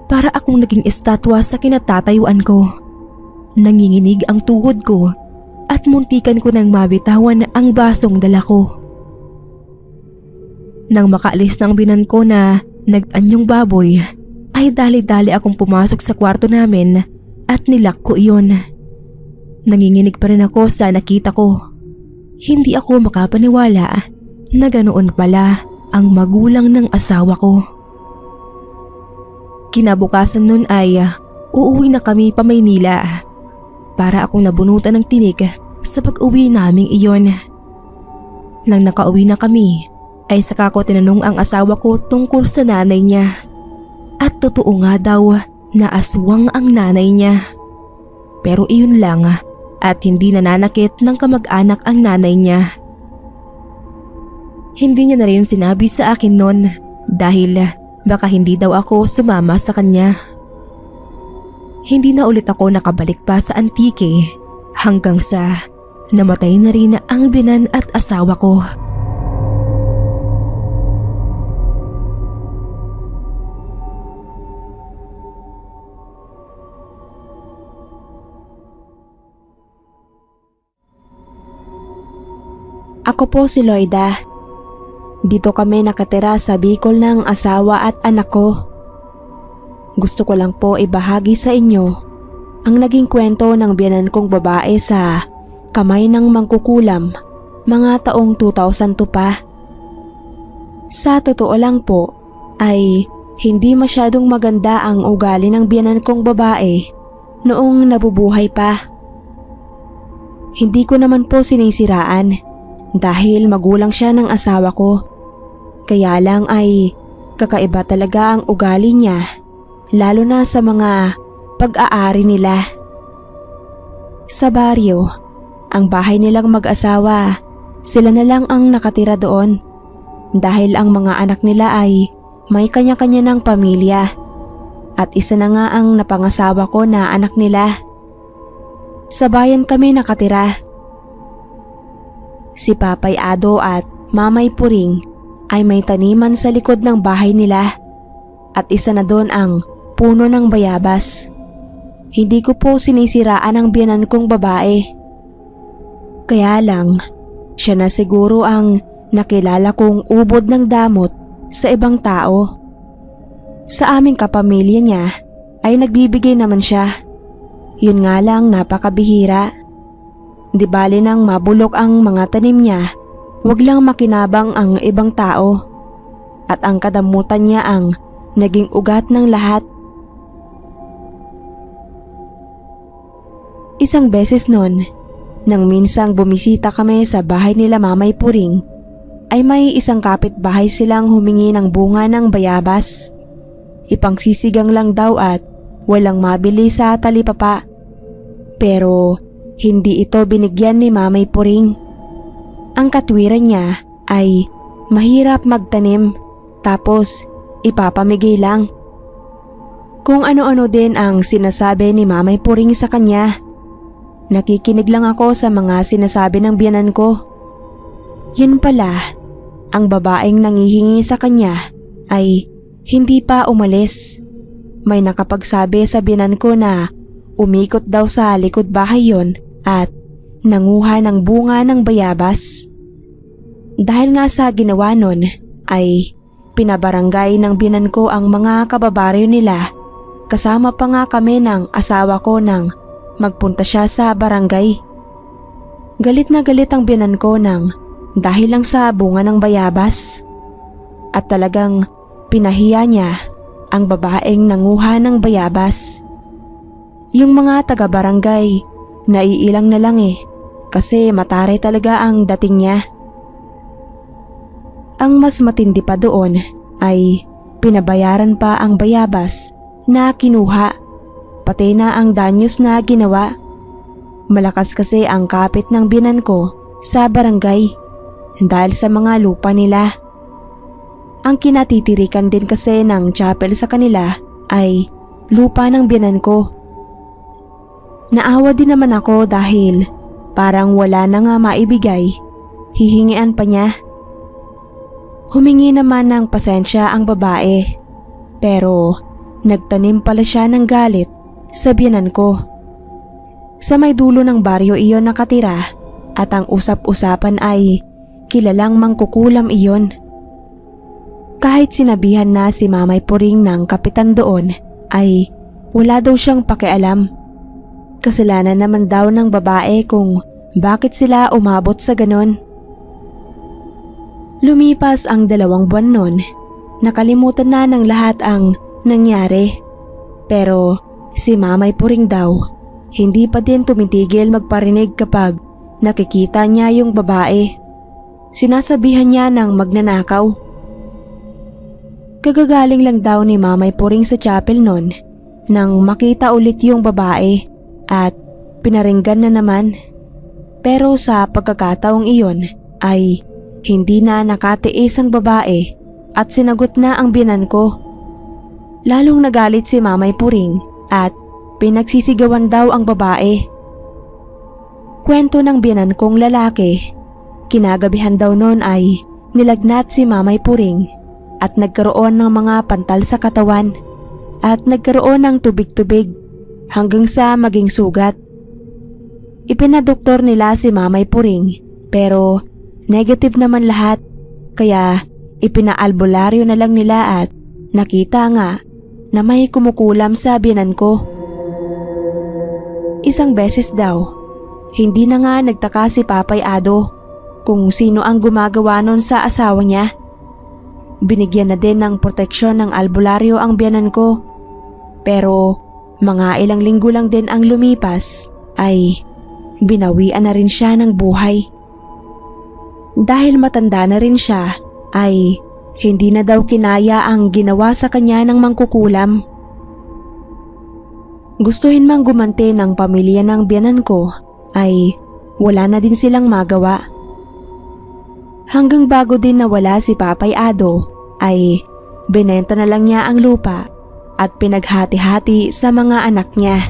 Para akong naging estatwa sa kinatatayuan ko. Nanginginig ang tuhod ko at muntikan ko nang mabitawan ang basong dala ko. Nang makaalis ng binan ko na nag-anyong baboy, ay dali-dali akong pumasok sa kwarto namin at nilak ko iyon. Nanginginig pa rin ako sa nakita ko. Hindi ako makapaniwala na ganoon pala ang magulang ng asawa ko. Kinabukasan nun ay uuwi na kami pa Maynila. Para akong nabunutan ng tinik sa pag-uwi naming iyon. Nang nakauwi na kami, ay saka ko tinanong ang asawa ko tungkol sa nanay niya. At totoo nga daw na aswang ang nanay niya. Pero iyon lang at hindi nananakit ng kamag-anak ang nanay niya. Hindi niya na rin sinabi sa akin noon dahil baka hindi daw ako sumama sa kanya. Hindi na ulit ako nakabalik pa sa Antique hanggang sa namatay na rin ang binan at asawa ko. Ako po si Loida. Dito kami nakatira sa Bicol ng asawa at anak ko. Gusto ko lang po ibahagi sa inyo ang naging kwento ng biyenan kong babae sa kamay ng mangkukulam mga taong 2002 pa. Sa totoo lang po ay hindi masyadong maganda ang ugali ng biyenan kong babae noong nabubuhay pa. Hindi ko naman po sinisiraan dahil magulang siya ng asawa ko. Kaya lang ay kakaiba talaga ang ugali niya, lalo na sa mga pag-aari nila. Sa baryo, ang bahay nilang mag-asawa, sila na lang ang nakatira doon dahil ang mga anak nila ay may kanya-kanya ng pamilya at isa na nga ang napangasawa ko na anak nila. Sa bayan kami nakatira. Si Papay Ado at Mamay Puring ay may taniman sa likod ng bahay nila at isa na doon ang puno ng bayabas. Hindi ko po sinisiraan ang biyenan kong babae. Kaya lang, siya na siguro ang nakilala kong ubod ng damot sa ibang tao. Sa aming kapamilya niya ay nagbibigay naman siya. Yun nga lang napakabihira. Di bali nang mabulok ang mga tanim niya, wag lang makinabang ang ibang tao. At ang kadamutan niya ang naging ugat ng lahat. Isang beses nun, nang minsang bumisita kami sa bahay nila Mamay Puring, ay may isang kapitbahay silang humingi ng bunga ng bayabas. Ipangsisigang lang daw at walang mabili sa talipapa. Pero hindi ito binigyan ni Mamay Puring. Ang katwiran niya ay mahirap magtanim tapos ipapamigay lang. Kung ano-ano din ang sinasabi ni Mamay Puring sa kanya. Nakikinig lang ako sa mga sinasabi ng biyenan ko. Yun pala, ang babaeng nangihingi sa kanya ay hindi pa umalis. May nakapagsabi sa biyenan ko na umikot daw sa likod bahay yon at nanguha ng bunga ng bayabas. Dahil nga sa ginawa nun ay pinabarangay ng biyenan ko ang mga kababaryo nila. Kasama pa nga kami ng asawa ko nang magpunta siya sa barangay. Galit na galit ang biyenan ko nang dahil lang sa bunga ng bayabas. At talagang pinahiya niya ang babaeng nanguha ng bayabas. Yung mga taga-barangay, naiilang na lang kasi mataray talaga ang dating niya. Ang mas matindi pa doon ay pinabayaran pa ang bayabas na kinuha, pati na ang danyos na ginawa. Malakas kasi ang kapit ng biyenan ko sa barangay dahil sa mga lupa nila. Ang kinatitirikan din kasi ng chapel sa kanila ay lupa ng biyenan ko. Naawa din naman ako dahil parang wala na nga maibigay, hihingian pa niya. Humingi naman ng pasensya ang babae, pero nagtanim pala siya ng galit sa biyenan ko. Sa may dulo ng baryo iyon nakatira at ang usap-usapan ay kilalang mangkukulam iyon. Kahit sinabihan na si Mamay Puring ng kapitan doon ay wala daw siyang pakialam. Kasalanan naman daw ng babae kung bakit sila umabot sa ganon. Lumipas ang 2 buwan nun. Nakalimutan na ng lahat ang nangyari. Pero si Mamay Puring daw, hindi pa din tumitigil magparinig kapag nakikita niya yung babae. Sinasabihan niya ng magnanakaw. Kagagaling lang daw ni Mamay Puring sa chapel nun nang makita ulit yung babae at pinaringgan na naman. Pero sa pagkakataong iyon ay hindi na nakatiis ang babae at sinagot na ang biyenan ko. Lalong nagalit si Mamay Puring at pinagsisigawan daw ang babae. Kwento ng biyenan kong lalaki, kinagabihan daw noon ay nilagnat si Mamay Puring at nagkaroon ng mga pantal sa katawan at nagkaroon ng tubig-tubig hanggang sa maging sugat. Ipinadoktor nila si Mamay Puring pero negative naman lahat, kaya ipinaalbularyo na lang nila at nakita nga na may kumukulam sa biyenan ko. Isang beses daw, hindi na nga nagtaka si Papay Ado kung sino ang gumagawa nun sa asawa niya. Binigyan na din ng proteksyon ng albularyo ang biyenan ko. Pero mga ilang linggo lang din ang lumipas ay binawian na rin siya ng buhay. Dahil matanda na rin siya ay hindi na daw kinaya ang ginawa sa kanya ng mangkukulam. Gustuhin mang gumanti ng pamilya ng biyenan ko ay wala na din silang magawa. Hanggang bago din nawala si Papay Ado ay binenta na lang niya ang lupa at pinaghati-hati sa mga anak niya.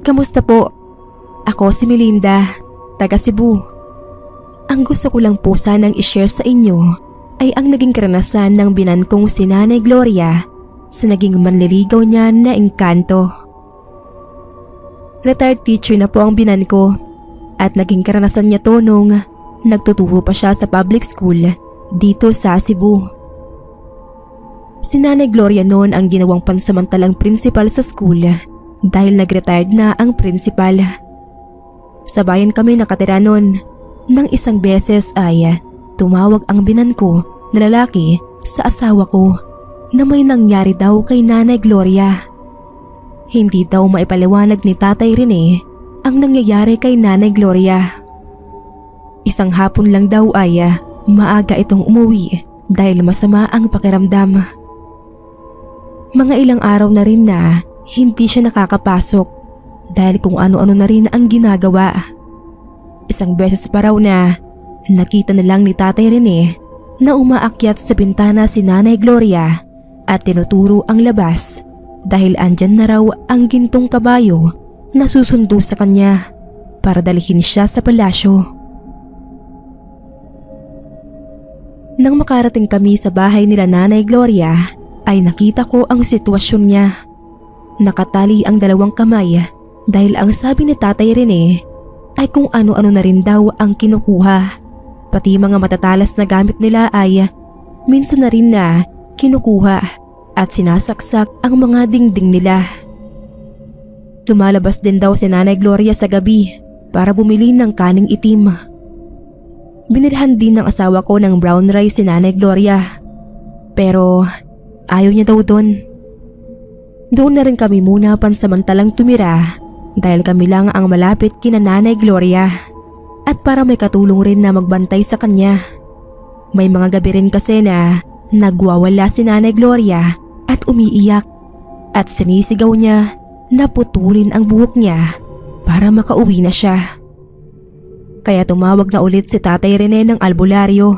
Kamusta po? Ako si Melinda, taga Cebu. Ang gusto ko lang po sanang i-share sa inyo ay ang naging karanasan ng biyenan kong si Nanay Gloria sa naging manliligaw niya na engkanto. Retired teacher na po ang biyenan ko at naging karanasan niya to nung nagtuturo pa siya sa public school dito sa Cebu. Si Nanay Gloria noon ang ginawang pansamantalang principal sa school dahil nag-retired na ang principal. Sa bayan kami nakatira noon. Nang isang beses ay tumawag ang biyenan ko na lalaki sa asawa ko na may nangyari daw kay Nanay Gloria. Hindi daw maipaliwanag ni Tatay Rene ang nangyayari kay Nanay Gloria. Isang hapon lang daw ay maaga itong umuwi dahil masama ang pakiramdam. Mga ilang araw na rin na hindi siya nakakapasok dahil kung ano-ano na rin ang ginagawa. Isang beses pa raw na nakita na lang ni Tatay Rene na umaakyat sa bintana si Nanay Gloria at tinuturo ang labas dahil andyan na raw ang gintong kabayo na susundo sa kanya para dalhin siya sa palasyo. Nang makarating kami sa bahay nila Nanay Gloria ay nakita ko ang sitwasyon niya. Nakatali ang 2 kamay dahil ang sabi ni Tatay Rene ay kung ano-ano na rin daw ang kinukuha. Pati mga matatalas na gamit nila ay minsan na rin na kinukuha at sinasaksak ang mga dingding nila. Lumalabas din daw si Nanay Gloria sa gabi para bumili ng kaning itim. Binilhan din ng asawa ko ng brown rice si Nanay Gloria. Pero ayaw niya daw doon. Doon na rin kami muna pansamantalang tumira dahil kami lang ang malapit kina Nanay Gloria at para may katulong rin na magbantay sa kanya. May mga gabi rin kasi na nagwawala si Nanay Gloria at umiiyak at sinisigaw niya na putulin ang buhok niya para makauwi na siya. Kaya tumawag na ulit si Tatay Rene ng albularyo.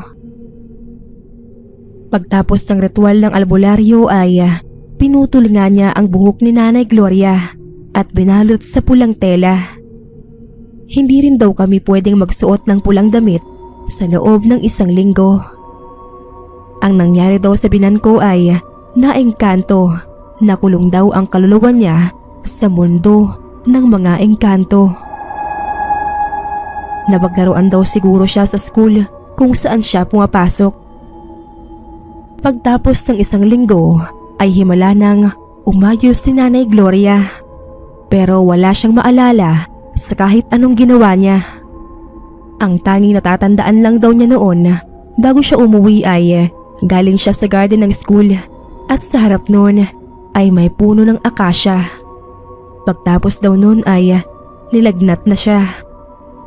Pagtapos ng ritual ng albularyo ay pinutol nga niya ang buhok ni Nanay Gloria at binalot sa pulang tela. Hindi rin daw kami pwedeng magsuot ng pulang damit sa loob ng 1 linggo. Ang nangyari daw sa biyenan ko ay naengkanto, nakulong daw ang kaluluwa niya sa mundo ng mga engkanto. na maglaruan daw siguro siya sa school kung saan siya pumapasok. Pagtapos ng isang linggo ay himala nang umayos si Nanay Gloria. Pero wala siyang maalala sa kahit anong ginawa niya. Ang tanging natatandaan lang daw niya noon bago siya umuwi ay galing siya sa garden ng school at sa harap noon ay may puno ng akasya. Pagtapos daw noon ay nilagnat na siya.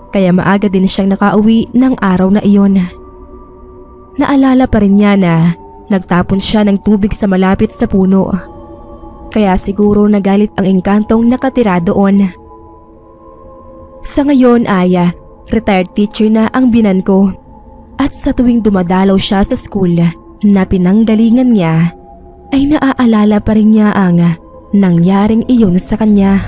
Kaya maaga din siyang nakauwi ng araw na iyon. Naalala pa rin niya na nagtapon siya ng tubig sa malapit sa puno. Kaya siguro nagalit ang engkantong nakatira doon. Sa ngayon ay retired teacher na ang binan ko. At sa tuwing dumadalaw siya sa school na pinanggalingan niya, ay naaalala pa rin niya ang nangyaring iyon sa kanya.